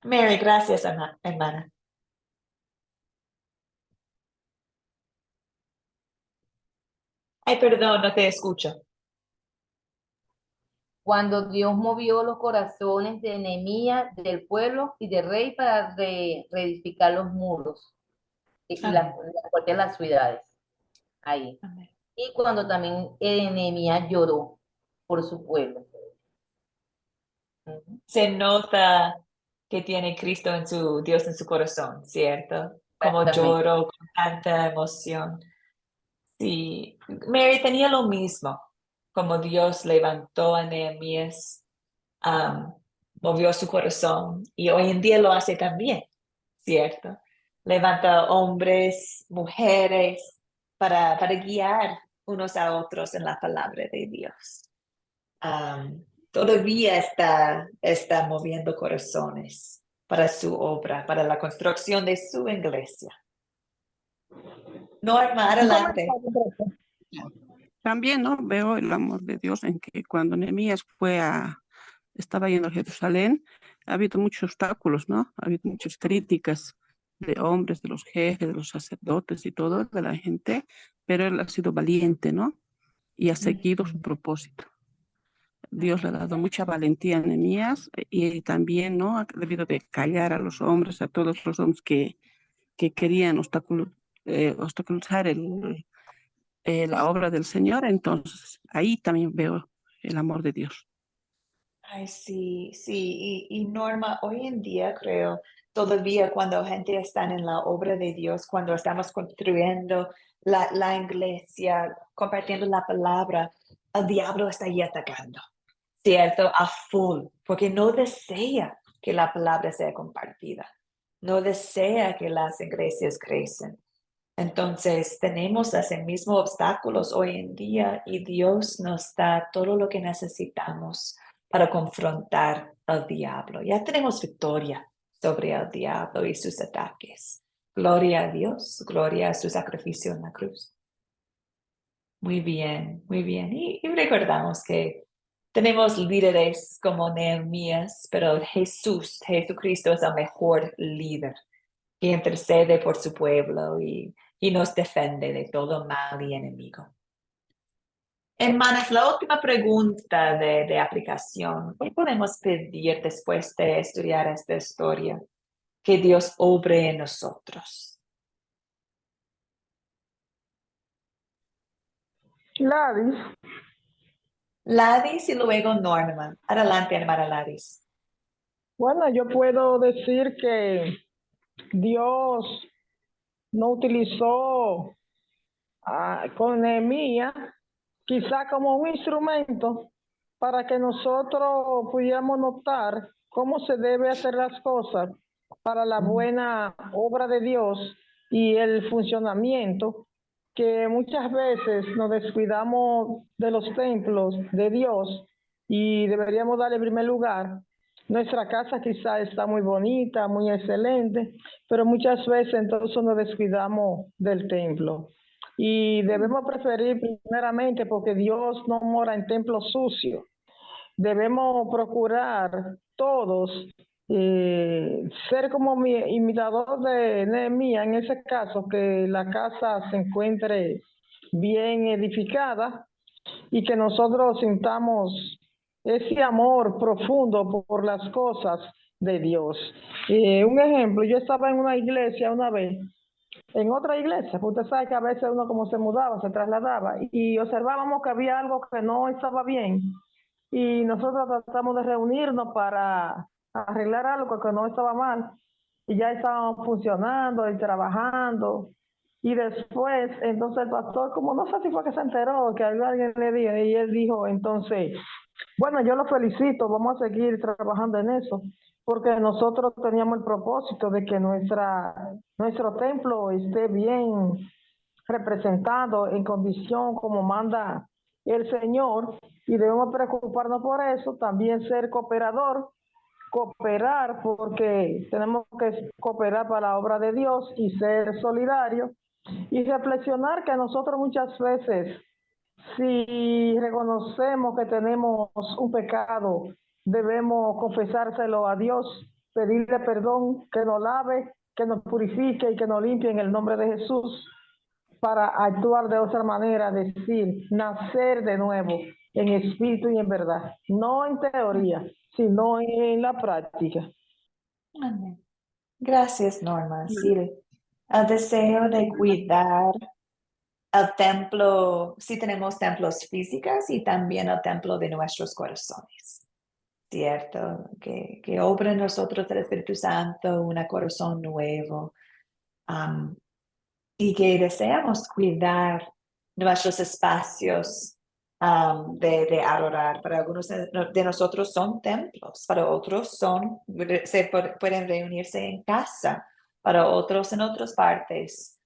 Mary, gracias, hermana. Ay, perdón, no te escucho. Cuando Dios movió los corazones de Nehemías, del pueblo y del rey para reedificar los muros y las puertas de las ciudades. Ahí. Amén. Y cuando también Nehemías lloró por su pueblo. Se nota que tiene Cristo Dios en su corazón, ¿cierto? Como Exactamente. lloro con tanta emoción. Sí, Mary tenía lo mismo, como Dios levantó a Nehemías, movió su corazón y hoy en día lo hace también, ¿cierto? Levanta hombres, mujeres para guiar unos a otros en la palabra de Dios. Todavía está moviendo corazones para su obra, para la construcción de su iglesia. Norma, adelante. También, ¿no? Veo el amor de Dios en que cuando Nehemías estaba yendo a Jerusalén, ha habido muchos obstáculos, ¿no? Ha habido muchas críticas de hombres, de los jefes, de los sacerdotes y todo, de la gente, pero él ha sido valiente, ¿no? Y ha seguido su propósito. Dios le ha dado mucha valentía a Nehemías y también, ¿no? Ha debido de callar a los hombres, a todos los hombres que querían obstaculizar la obra del Señor. Entonces, ahí también veo el amor de Dios. Ay, sí, sí. Y Norma, hoy en día creo, todavía cuando gente está en la obra de Dios, cuando estamos construyendo la iglesia, compartiendo la palabra, el diablo está ahí atacando, ¿cierto? A full, porque no desea que la palabra sea compartida, no desea que las iglesias crecen. Entonces, tenemos esos mismos obstáculos hoy en día y Dios nos da todo lo que necesitamos para confrontar al diablo. Ya tenemos victoria sobre el diablo y sus ataques. Gloria a Dios, gloria a su sacrificio en la cruz. Muy bien, muy bien. Y recordamos que tenemos líderes como Nehemías, pero Jesucristo es el mejor líder que intercede por su pueblo y nos defiende de todo mal y enemigo. Hermanas, la última pregunta de aplicación. ¿Qué podemos pedir después de estudiar esta historia? Que Dios obre en nosotros. Gladys, Ladis y luego Norma. Adelante, hermana Ladis. bueno, yo puedo decir que Dios no utilizó con Nehemías quizá como un instrumento para que nosotros pudiéramos notar cómo se debe hacer las cosas para la buena obra de Dios y el funcionamiento, que muchas veces nos descuidamos de los templos de Dios y deberíamos darle primer lugar. Nuestra casa quizá está muy bonita, muy excelente, pero muchas veces entonces nos descuidamos del templo. Y debemos preferir primeramente, porque Dios no mora en templos sucios. Debemos procurar todos ser como mi imitador de Nehemías, en ese caso, que la casa se encuentre bien edificada y que nosotros sintamos ese amor profundo por las cosas de Dios. Un ejemplo, yo estaba en una iglesia una vez, en otra iglesia, porque usted sabe que a veces uno como se mudaba, se trasladaba, y observábamos que había algo que no estaba bien, y nosotros tratamos de reunirnos para arreglar algo que no estaba mal, y ya estábamos funcionando y trabajando, y después, entonces el pastor, como no sé si fue que se enteró, que alguien le dijo, y él dijo, entonces, bueno, yo lo felicito, vamos a seguir trabajando en eso, porque nosotros teníamos el propósito de que nuestro templo esté bien representado, en condición como manda el Señor, y debemos preocuparnos por eso, también ser cooperar, porque tenemos que cooperar para la obra de Dios y ser solidarios, y reflexionar que nosotros muchas veces, si reconocemos que tenemos un pecado, debemos confesárselo a Dios, pedirle perdón, que nos lave, que nos purifique y que nos limpie en el nombre de Jesús, para actuar de otra manera, decir, nacer de nuevo en espíritu y en verdad, no en teoría, sino en la práctica. Amén. Gracias, Norma. Sí, el deseo de cuidar el templo, sí tenemos templos físicos y también el templo de nuestros corazones, ¿cierto? Que obra en nosotros el Espíritu Santo, un corazón nuevo, y que deseamos cuidar nuestros espacios de adorar. Para algunos de nosotros son templos, para otros pueden reunirse en casa, para otros en otras partes.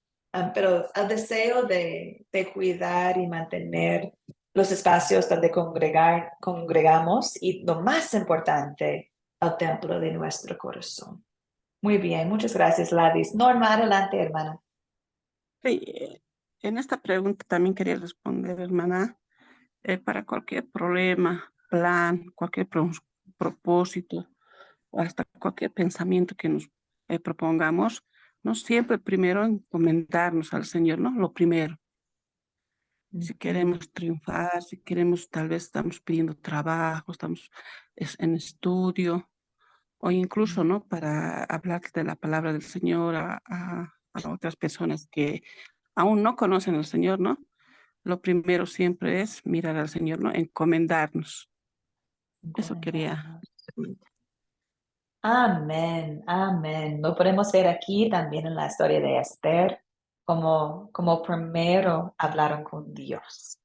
Pero el deseo de cuidar y mantener los espacios donde congregamos y lo más importante, el templo de nuestro corazón. Muy bien, muchas gracias, Ladis. Norma, adelante, hermana. Sí, en esta pregunta también quería responder, hermana, para cualquier problema, plan, cualquier propósito o hasta cualquier pensamiento que nos propongamos, no siempre primero encomendarnos al Señor, ¿no? Lo primero. Si queremos triunfar, si queremos, tal vez estamos pidiendo trabajo, estamos en estudio, o incluso, ¿no? Para hablar de la palabra del Señor a otras personas que aún no conocen al Señor, ¿no? Lo primero siempre es mirar al Señor, ¿no? Encomendarnos. Eso quería. Amén, amén. Lo podemos ver aquí también en la historia de Esther, como primero hablaron con Dios,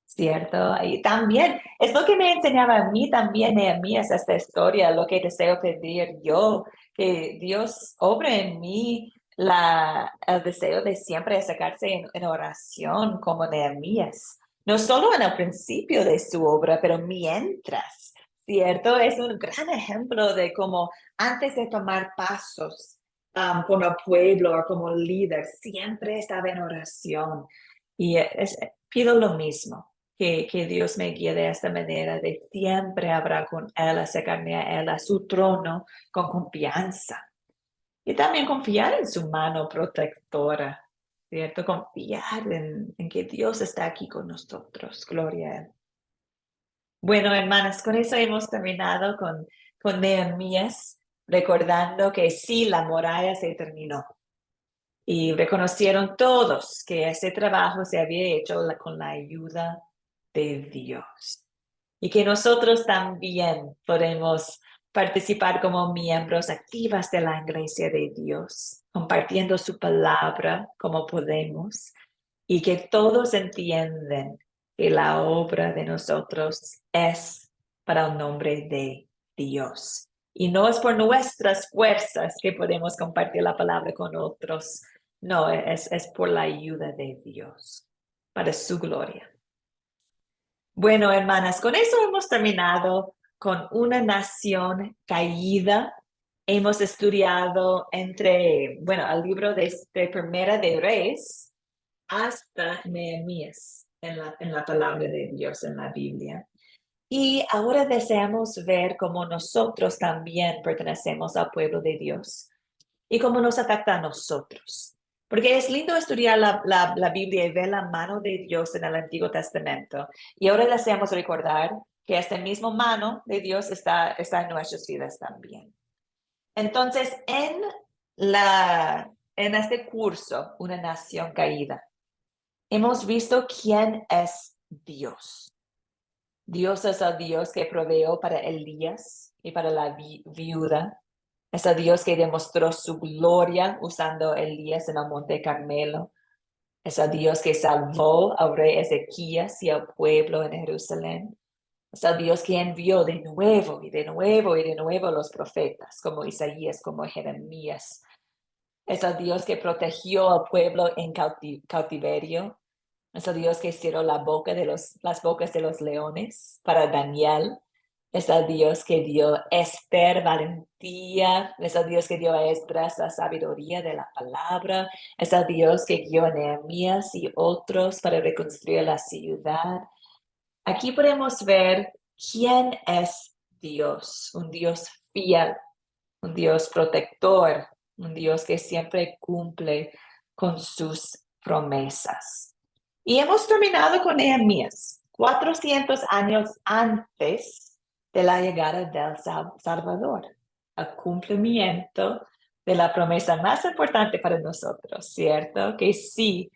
¿cierto? Y también, es lo que me enseñaba a mí también, Nehemías, esta historia, lo que deseo pedir yo, que Dios obre en mí el deseo de siempre acercarse en oración como Nehemías, no solo en el principio de su obra, pero mientras. ¿Cierto? Es un gran ejemplo de cómo antes de tomar pasos como pueblo o como líder, siempre estaba en oración. Y pido lo mismo, que Dios me guíe de esta manera, de siempre hablar con Él, acercarme a Él, a su trono, con confianza. Y también confiar en su mano protectora, ¿cierto? Confiar en que Dios está aquí con nosotros. Gloria a Él. Bueno, hermanas, con eso hemos terminado con Nehemías, recordando que sí, la muralla se terminó. Y reconocieron todos que ese trabajo se había hecho con la ayuda de Dios. Y que nosotros también podemos participar como miembros activas de la Iglesia de Dios, compartiendo su palabra como podemos, y que todos entienden que la obra de nosotros es para el nombre de Dios. Y no es por nuestras fuerzas que podemos compartir la palabra con otros. No, es por la ayuda de Dios, para su gloria. Bueno, hermanas, con eso hemos terminado con una nación caída. Hemos estudiado el libro de Primera de Reyes hasta Nehemías en la palabra de Dios en la Biblia. Y ahora deseamos ver cómo nosotros también pertenecemos al pueblo de Dios y cómo nos afecta a nosotros. Porque es lindo estudiar la Biblia y ver la mano de Dios en el Antiguo Testamento. Y ahora deseamos recordar que esta misma mano de Dios está en nuestras vidas también. Entonces, en este curso, Una Nación Caída, hemos visto quién es Dios. Dios es el Dios que proveó para Elías y para la viuda. Es el Dios que demostró su gloria usando Elías en el Monte Carmelo. Es el Dios que salvó al rey Ezequías y al pueblo en Jerusalén. Es el Dios que envió de nuevo y de nuevo y de nuevo a los profetas, como Isaías, como Jeremías. Es el Dios que protegió al pueblo en cautiverio. Es el Dios que cerró las bocas de los leones para Daniel. Es el Dios que dio a Esther valentía. Es el Dios que dio a Esdras la sabiduría de la palabra. Es el Dios que guió a Nehemías y otros para reconstruir la ciudad. Aquí podemos ver quién es Dios. Un Dios fiel, un Dios protector, un Dios que siempre cumple con sus promesas. Y hemos terminado con Nehemías, 400 años antes de la llegada del Salvador, el cumplimiento de la promesa más importante para nosotros, ¿cierto? Que sí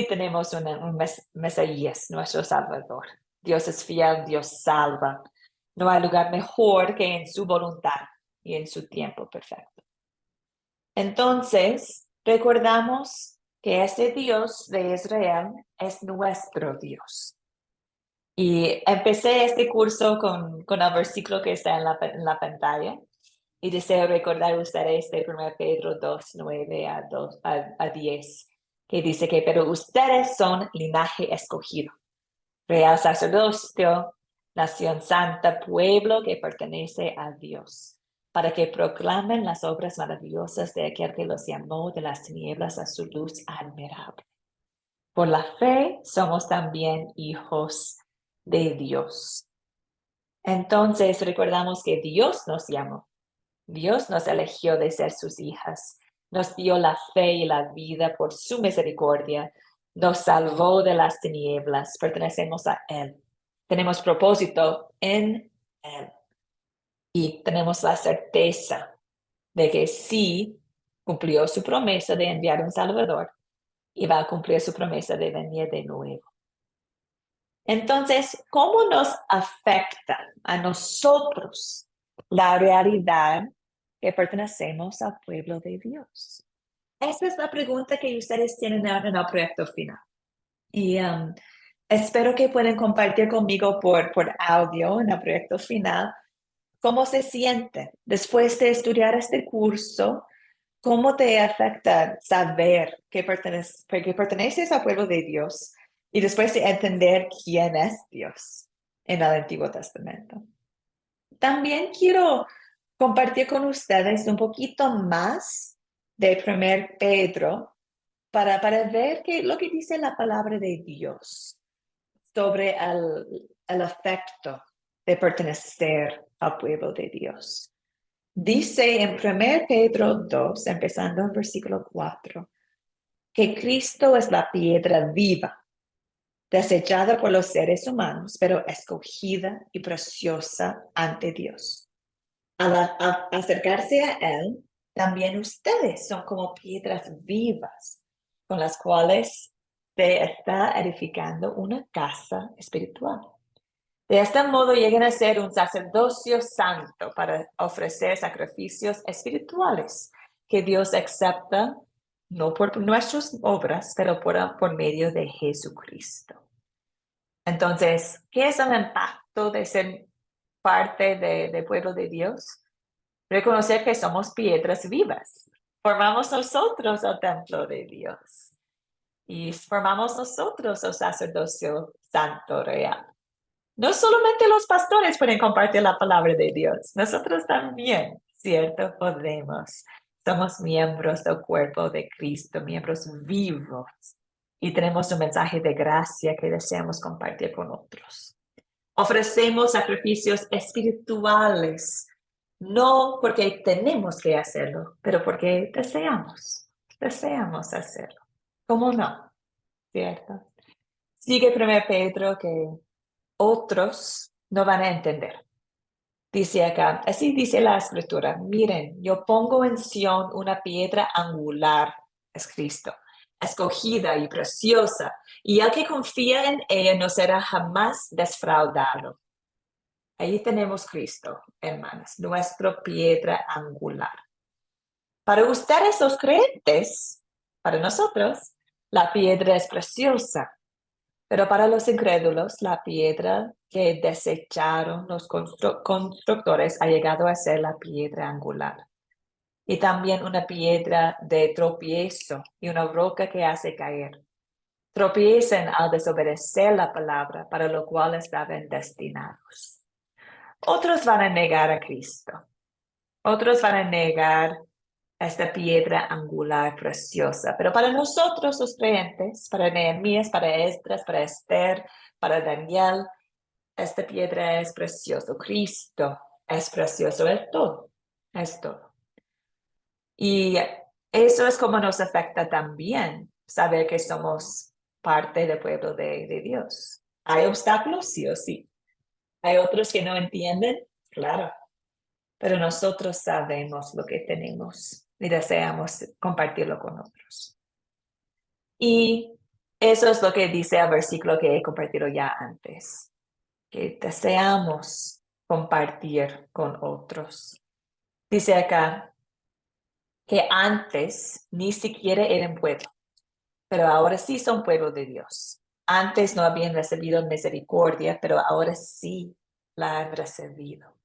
tenemos un Mesías, nuestro Salvador. Dios es fiel, Dios salva. No hay lugar mejor que en su voluntad y en su tiempo perfecto. Entonces, recordamos que ese Dios de Israel es nuestro Dios. Y empecé este curso con el versículo que está en la pantalla. Y deseo recordar a ustedes de 1 Pedro 2, 9 a 10, que dice que, pero ustedes son linaje escogido, real sacerdocio, nación santa, pueblo que pertenece a Dios, para que proclamen las obras maravillosas de aquel que los llamó de las tinieblas a su luz admirable. Por la fe somos también hijos de Dios. Entonces recordamos que Dios nos llamó. Dios nos eligió de ser sus hijas, nos dio la fe y la vida por su misericordia, nos salvó de las tinieblas, pertenecemos a Él, tenemos propósito en Él y tenemos la certeza de que sí cumplió su promesa de enviar un Salvador y va a cumplir su promesa de venir de nuevo. Entonces, ¿cómo nos afecta a nosotros la realidad que pertenecemos al pueblo de Dios? Esa es la pregunta que ustedes tienen en el proyecto final. Y espero que puedan compartir conmigo por audio en el proyecto final cómo se siente después de estudiar este curso, cómo te afecta saber que perteneces al pueblo de Dios y después de entender quién es Dios en el Antiguo Testamento. También quiero compartir con ustedes un poquito más de 1 Pedro para ver lo que dice la palabra de Dios sobre el afecto de pertenecer al pueblo de Dios. Dice en 1 Pedro 2, empezando en versículo 4, que Cristo es la piedra viva, desechada por los seres humanos, pero escogida y preciosa ante Dios. Al acercarse a Él, también ustedes son como piedras vivas, con las cuales se está edificando una casa espiritual. De este modo llegan a ser un sacerdocio santo para ofrecer sacrificios espirituales que Dios acepta no por nuestras obras, pero por medio de Jesucristo. Entonces, ¿qué es el impacto de ser parte del pueblo de Dios? Reconocer que somos piedras vivas. Formamos nosotros el templo de Dios. Y formamos nosotros el sacerdocio santo real. No solamente los pastores pueden compartir la palabra de Dios, nosotros también, ¿cierto? Podemos. Somos miembros del cuerpo de Cristo, miembros vivos, y tenemos un mensaje de gracia que deseamos compartir con otros. Ofrecemos sacrificios espirituales, no porque tenemos que hacerlo, pero porque deseamos hacerlo. ¿Cómo no? ¿Cierto? Sigue 1 Pedro que otros no van a entender. Dice acá, así dice la escritura, miren, yo pongo en Sión una piedra angular, es Cristo, escogida y preciosa, y el que confía en ella no será jamás defraudado. Ahí tenemos Cristo, hermanos, nuestra piedra angular. Para ustedes los creyentes, para nosotros, la piedra es preciosa. Pero para los incrédulos, la piedra que desecharon los constructores ha llegado a ser la piedra angular. Y también una piedra de tropiezo y una roca que hace caer. Tropiezan al desobedecer la palabra para lo cual estaban destinados. Otros van a negar a Cristo. Otros van a negar esta piedra angular preciosa. Pero para nosotros los creyentes, para Nehemías, para Esdras, para Esther, para Daniel, esta piedra es preciosa. Cristo es precioso, es todo. Es todo. Y eso es como nos afecta también, saber que somos parte del pueblo de Dios. ¿Hay obstáculos? Sí o sí. ¿Hay otros que no entienden? Claro. Pero nosotros sabemos lo que tenemos y deseamos compartirlo con otros. Y eso es lo que dice el versículo que he compartido ya antes, que deseamos compartir con otros. Dice acá que antes ni siquiera eran pueblo, pero ahora sí son pueblo de Dios. Antes no habían recibido misericordia, pero ahora sí la han recibido.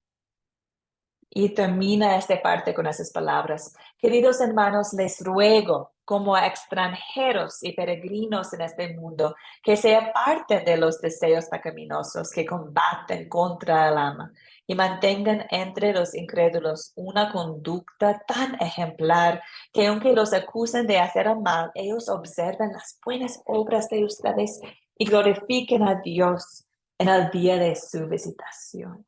Y termina esta parte con esas palabras. Queridos hermanos, les ruego, como extranjeros y peregrinos en este mundo, que se aparten de los deseos pecaminosos que combaten contra el alma y mantengan entre los incrédulos una conducta tan ejemplar que aunque los acusen de hacer el mal, ellos observen las buenas obras de ustedes y glorifiquen a Dios en el día de su visitación.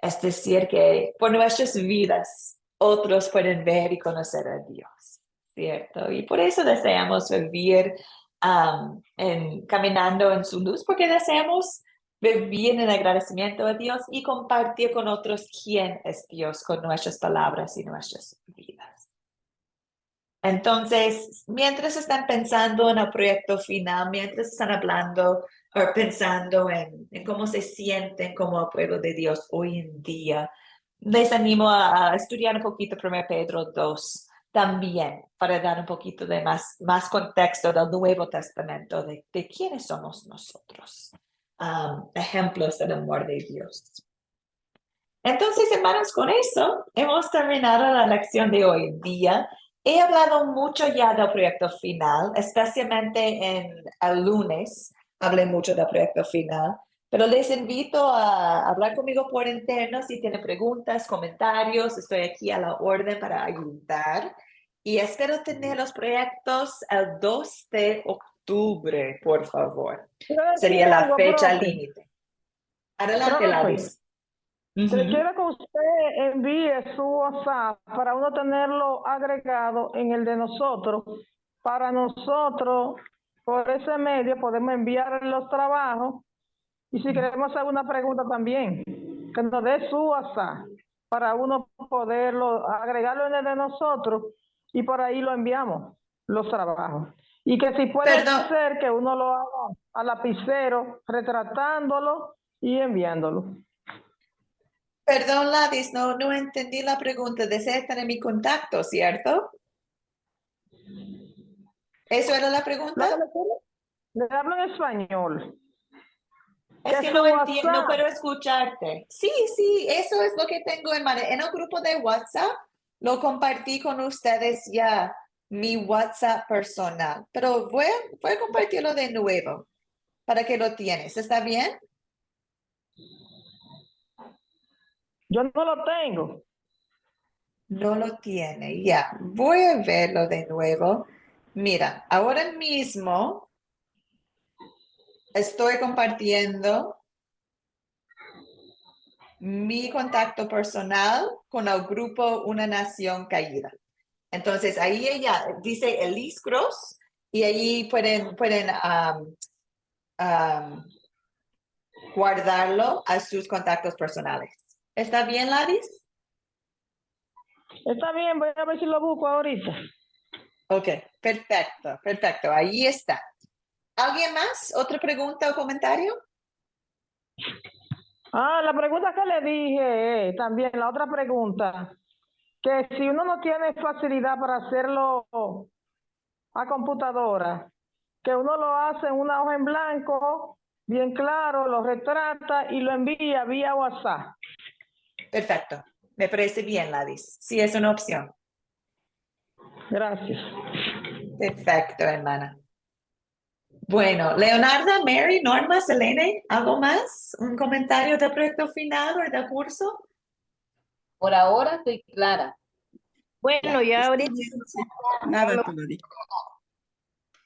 Es decir, que por nuestras vidas otros pueden ver y conocer a Dios, ¿cierto? Y por eso deseamos vivir caminando en su luz, porque deseamos vivir en agradecimiento a Dios y compartir con otros quién es Dios con nuestras palabras y nuestras vidas. Entonces, mientras están pensando en el proyecto final, mientras están hablando o pensando en cómo se sienten como el pueblo de Dios hoy en día, les animo a estudiar un poquito 1 Pedro 2 también, para dar un poquito de más contexto del Nuevo Testamento, de quiénes somos nosotros, ejemplos del amor de Dios. Entonces, hermanos, con eso hemos terminado la lección de hoy en día. He hablado mucho ya del proyecto final, especialmente en el lunes hablé mucho del proyecto final, pero les invito a hablar conmigo por interno si tienen preguntas, comentarios. Estoy aquí a la orden para ayudar. Y espero tener los proyectos el 2 de octubre, por favor. Quiero decir Sería la algo, fecha profe. límite. Adelante, Profe, Ladis. quiero que usted envíe su WhatsApp para uno tenerlo agregado en el de nosotros. Para nosotros, por ese medio, podemos enviar los trabajos. Y si queremos hacer una pregunta también, que nos dé su WhatsApp para uno poderlo agregarlo en el de nosotros y por ahí lo enviamos, los trabajos. Y que si puede Perdón. ser que uno lo haga a lapicero, retratándolo y enviándolo. Perdón, Ladis, no entendí la pregunta. Desea tener mi contacto, ¿cierto? ¿Eso era la pregunta? Le hablo en español. Es que su no entiendo, no WhatsApp. puedo escucharte. Sí, eso es lo que tengo en mano. En el grupo de WhatsApp lo compartí con ustedes ya, mi WhatsApp personal. Pero voy a compartirlo de nuevo para que lo tienes. ¿Está bien? Yo no lo tengo. No lo tiene, ya. Voy a verlo de nuevo. Mira, ahora mismo estoy compartiendo mi contacto personal con el grupo Una Nación Caída. Entonces, ahí ella dice Elise Gross y ahí pueden guardarlo a sus contactos personales. ¿Está bien, Ladis? Está bien, voy a ver si lo busco ahorita. Ok, perfecto, perfecto. Ahí está. ¿Alguien más? ¿Otra pregunta o comentario? La pregunta que le dije, también la otra pregunta, que si uno no tiene facilidad para hacerlo a computadora, que uno lo hace en una hoja en blanco, bien claro, lo retrata y lo envía vía WhatsApp. Perfecto. Me parece bien, Ladis. Sí, es una opción. Gracias. Perfecto, hermana. Bueno, Leonarda, Mary, Norma, Selene, ¿algo más? ¿Un comentario del proyecto final o del curso? Por ahora estoy clara. Bueno, yo ahorita Nada todavía.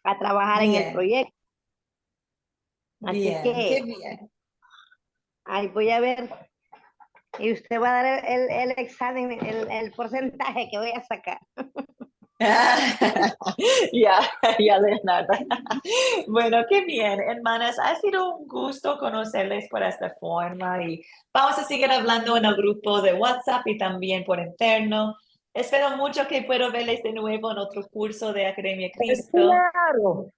a trabajar en el Bien, proyecto. Así bien, que qué bien. ahí voy a ver. Y usted va a dar el examen, el porcentaje que voy a sacar. Ya, Leonarda. Bueno, qué bien, hermanas. Ha sido un gusto conocerles por esta forma y vamos a seguir hablando en el grupo de WhatsApp y también por interno. Espero mucho que pueda verles de nuevo en otro curso de Academia Cristo.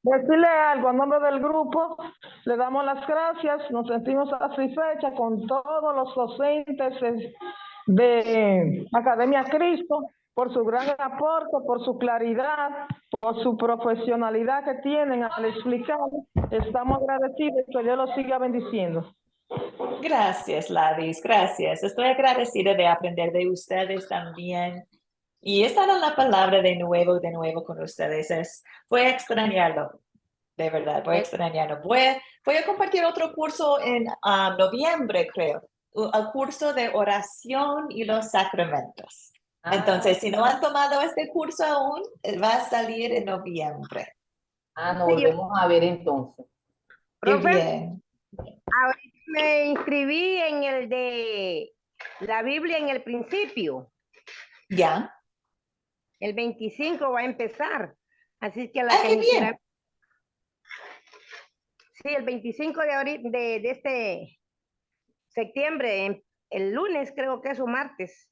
Decirle algo a nombre del grupo, le damos las gracias, nos sentimos satisfechas con todos los docentes de Academia Cristo por su gran aporte, por su claridad, por su profesionalidad que tienen al explicar. Estamos agradecidos y que Dios los siga bendiciendo. Gracias, Ladis, gracias. Estoy agradecida de aprender de ustedes también. Y estar en la palabra de nuevo con ustedes. Voy a extrañarlo, de verdad, voy a extrañarlo. Voy a compartir otro curso en noviembre, creo, el curso de oración y los sacramentos. Entonces, si no han tomado este curso aún, va a salir en noviembre. Nos volvemos a ver entonces. Qué Profe, bien. ahorita me inscribí en el de la Biblia en el principio. ¿Ya? El 25 va a empezar. Así que la Qué que bien. quiera. Sí, el 25 de este septiembre, el lunes creo que es o martes.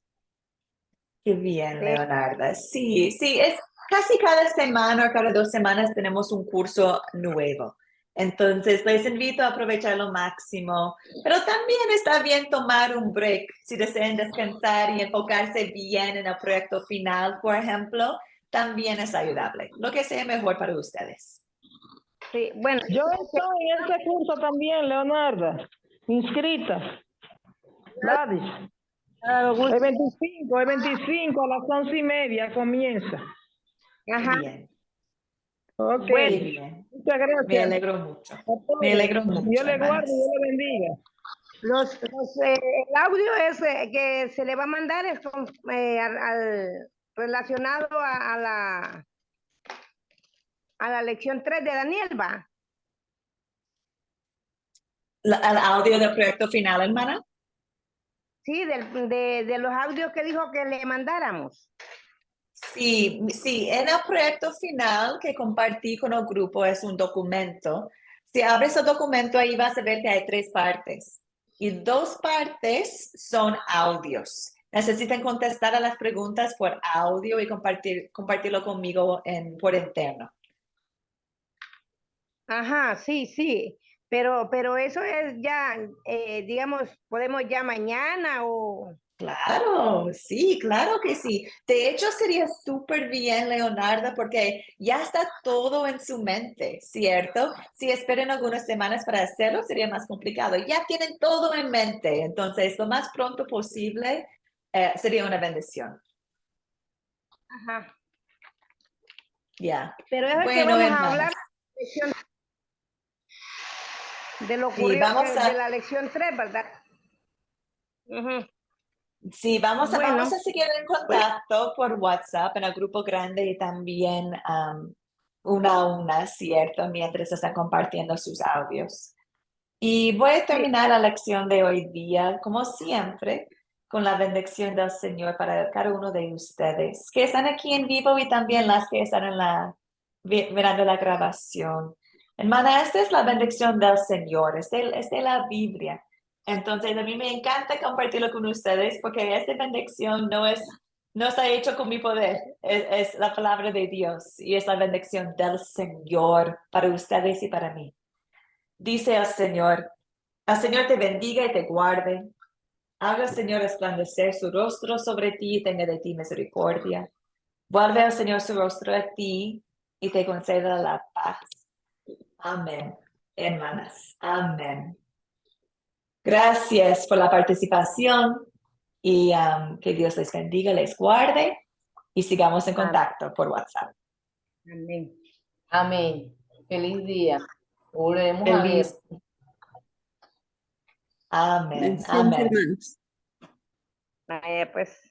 Qué bien, Sí. Leonarda. Sí, es casi cada semana o cada 2 semanas tenemos un curso nuevo. Entonces, les invito a aprovechar lo máximo, pero también está bien tomar un break si desean descansar y enfocarse bien en el proyecto final, por ejemplo, también es ayudable, lo que sea mejor para ustedes. Sí, bueno. Yo estoy en ese curso también, Leonarda, inscrita. Gladys. El 25 a las 11:30 comienza. Ajá. Bien, Ok. Bueno, qué bien. Muchas gracias. Me alegro mucho. A todos. Me alegro mucho, Dios le guarde y hermanas. Dios le bendiga. el audio es que se le va a mandar al relacionado a la lección 3 de Daniel, va. El audio del proyecto final, hermana. Sí, de los audios que dijo que le mandáramos. Sí, sí, en el proyecto final que compartí con el grupo es un documento. Si abres el documento, ahí vas a ver que hay 3 partes. Y 2 partes son audios. Necesitan contestar a las preguntas por audio y compartirlo conmigo por interno. Ajá, sí, sí. Pero eso es ya, digamos, podemos ya mañana o... Claro, sí, claro que sí. De hecho, sería súper bien, Leonardo, porque ya está todo en su mente, ¿cierto? Si esperan algunas semanas para hacerlo, sería más complicado. Ya tienen todo en mente, entonces lo más pronto posible sería una bendición. Ajá. Ya. Pero es que Bueno, vamos a hermanos. hablar de lo Sí, ocurrido vamos de a, la lección 3, ¿verdad? Ujú. sí, vamos Bueno, a seguir en contacto por WhatsApp en el grupo grande y también una a una, ¿cierto? Mientras están compartiendo sus audios. Y voy a terminar la lección de hoy día, como siempre, con la bendición del Señor para cada uno de ustedes que están aquí en vivo y también las que están mirando la grabación. Hermana, esta es la bendición del Señor, es de la Biblia. Entonces, a mí me encanta compartirlo con ustedes porque esta bendición no está hecho con mi poder, es la palabra de Dios y es la bendición del Señor para ustedes y para mí. Dice el Señor te bendiga y te guarde. Haga el Señor resplandecer su rostro sobre ti y tenga de ti misericordia. Vuelve al Señor su rostro a ti y te conceda la paz. Amén, hermanas. Amén. Gracias por la participación y que Dios les bendiga, les guarde y sigamos en contacto por WhatsApp. amén. Amén. Feliz día. Volvemos a ver. Feliz. Amén. Bendiciones, Amén. hermanos. Pues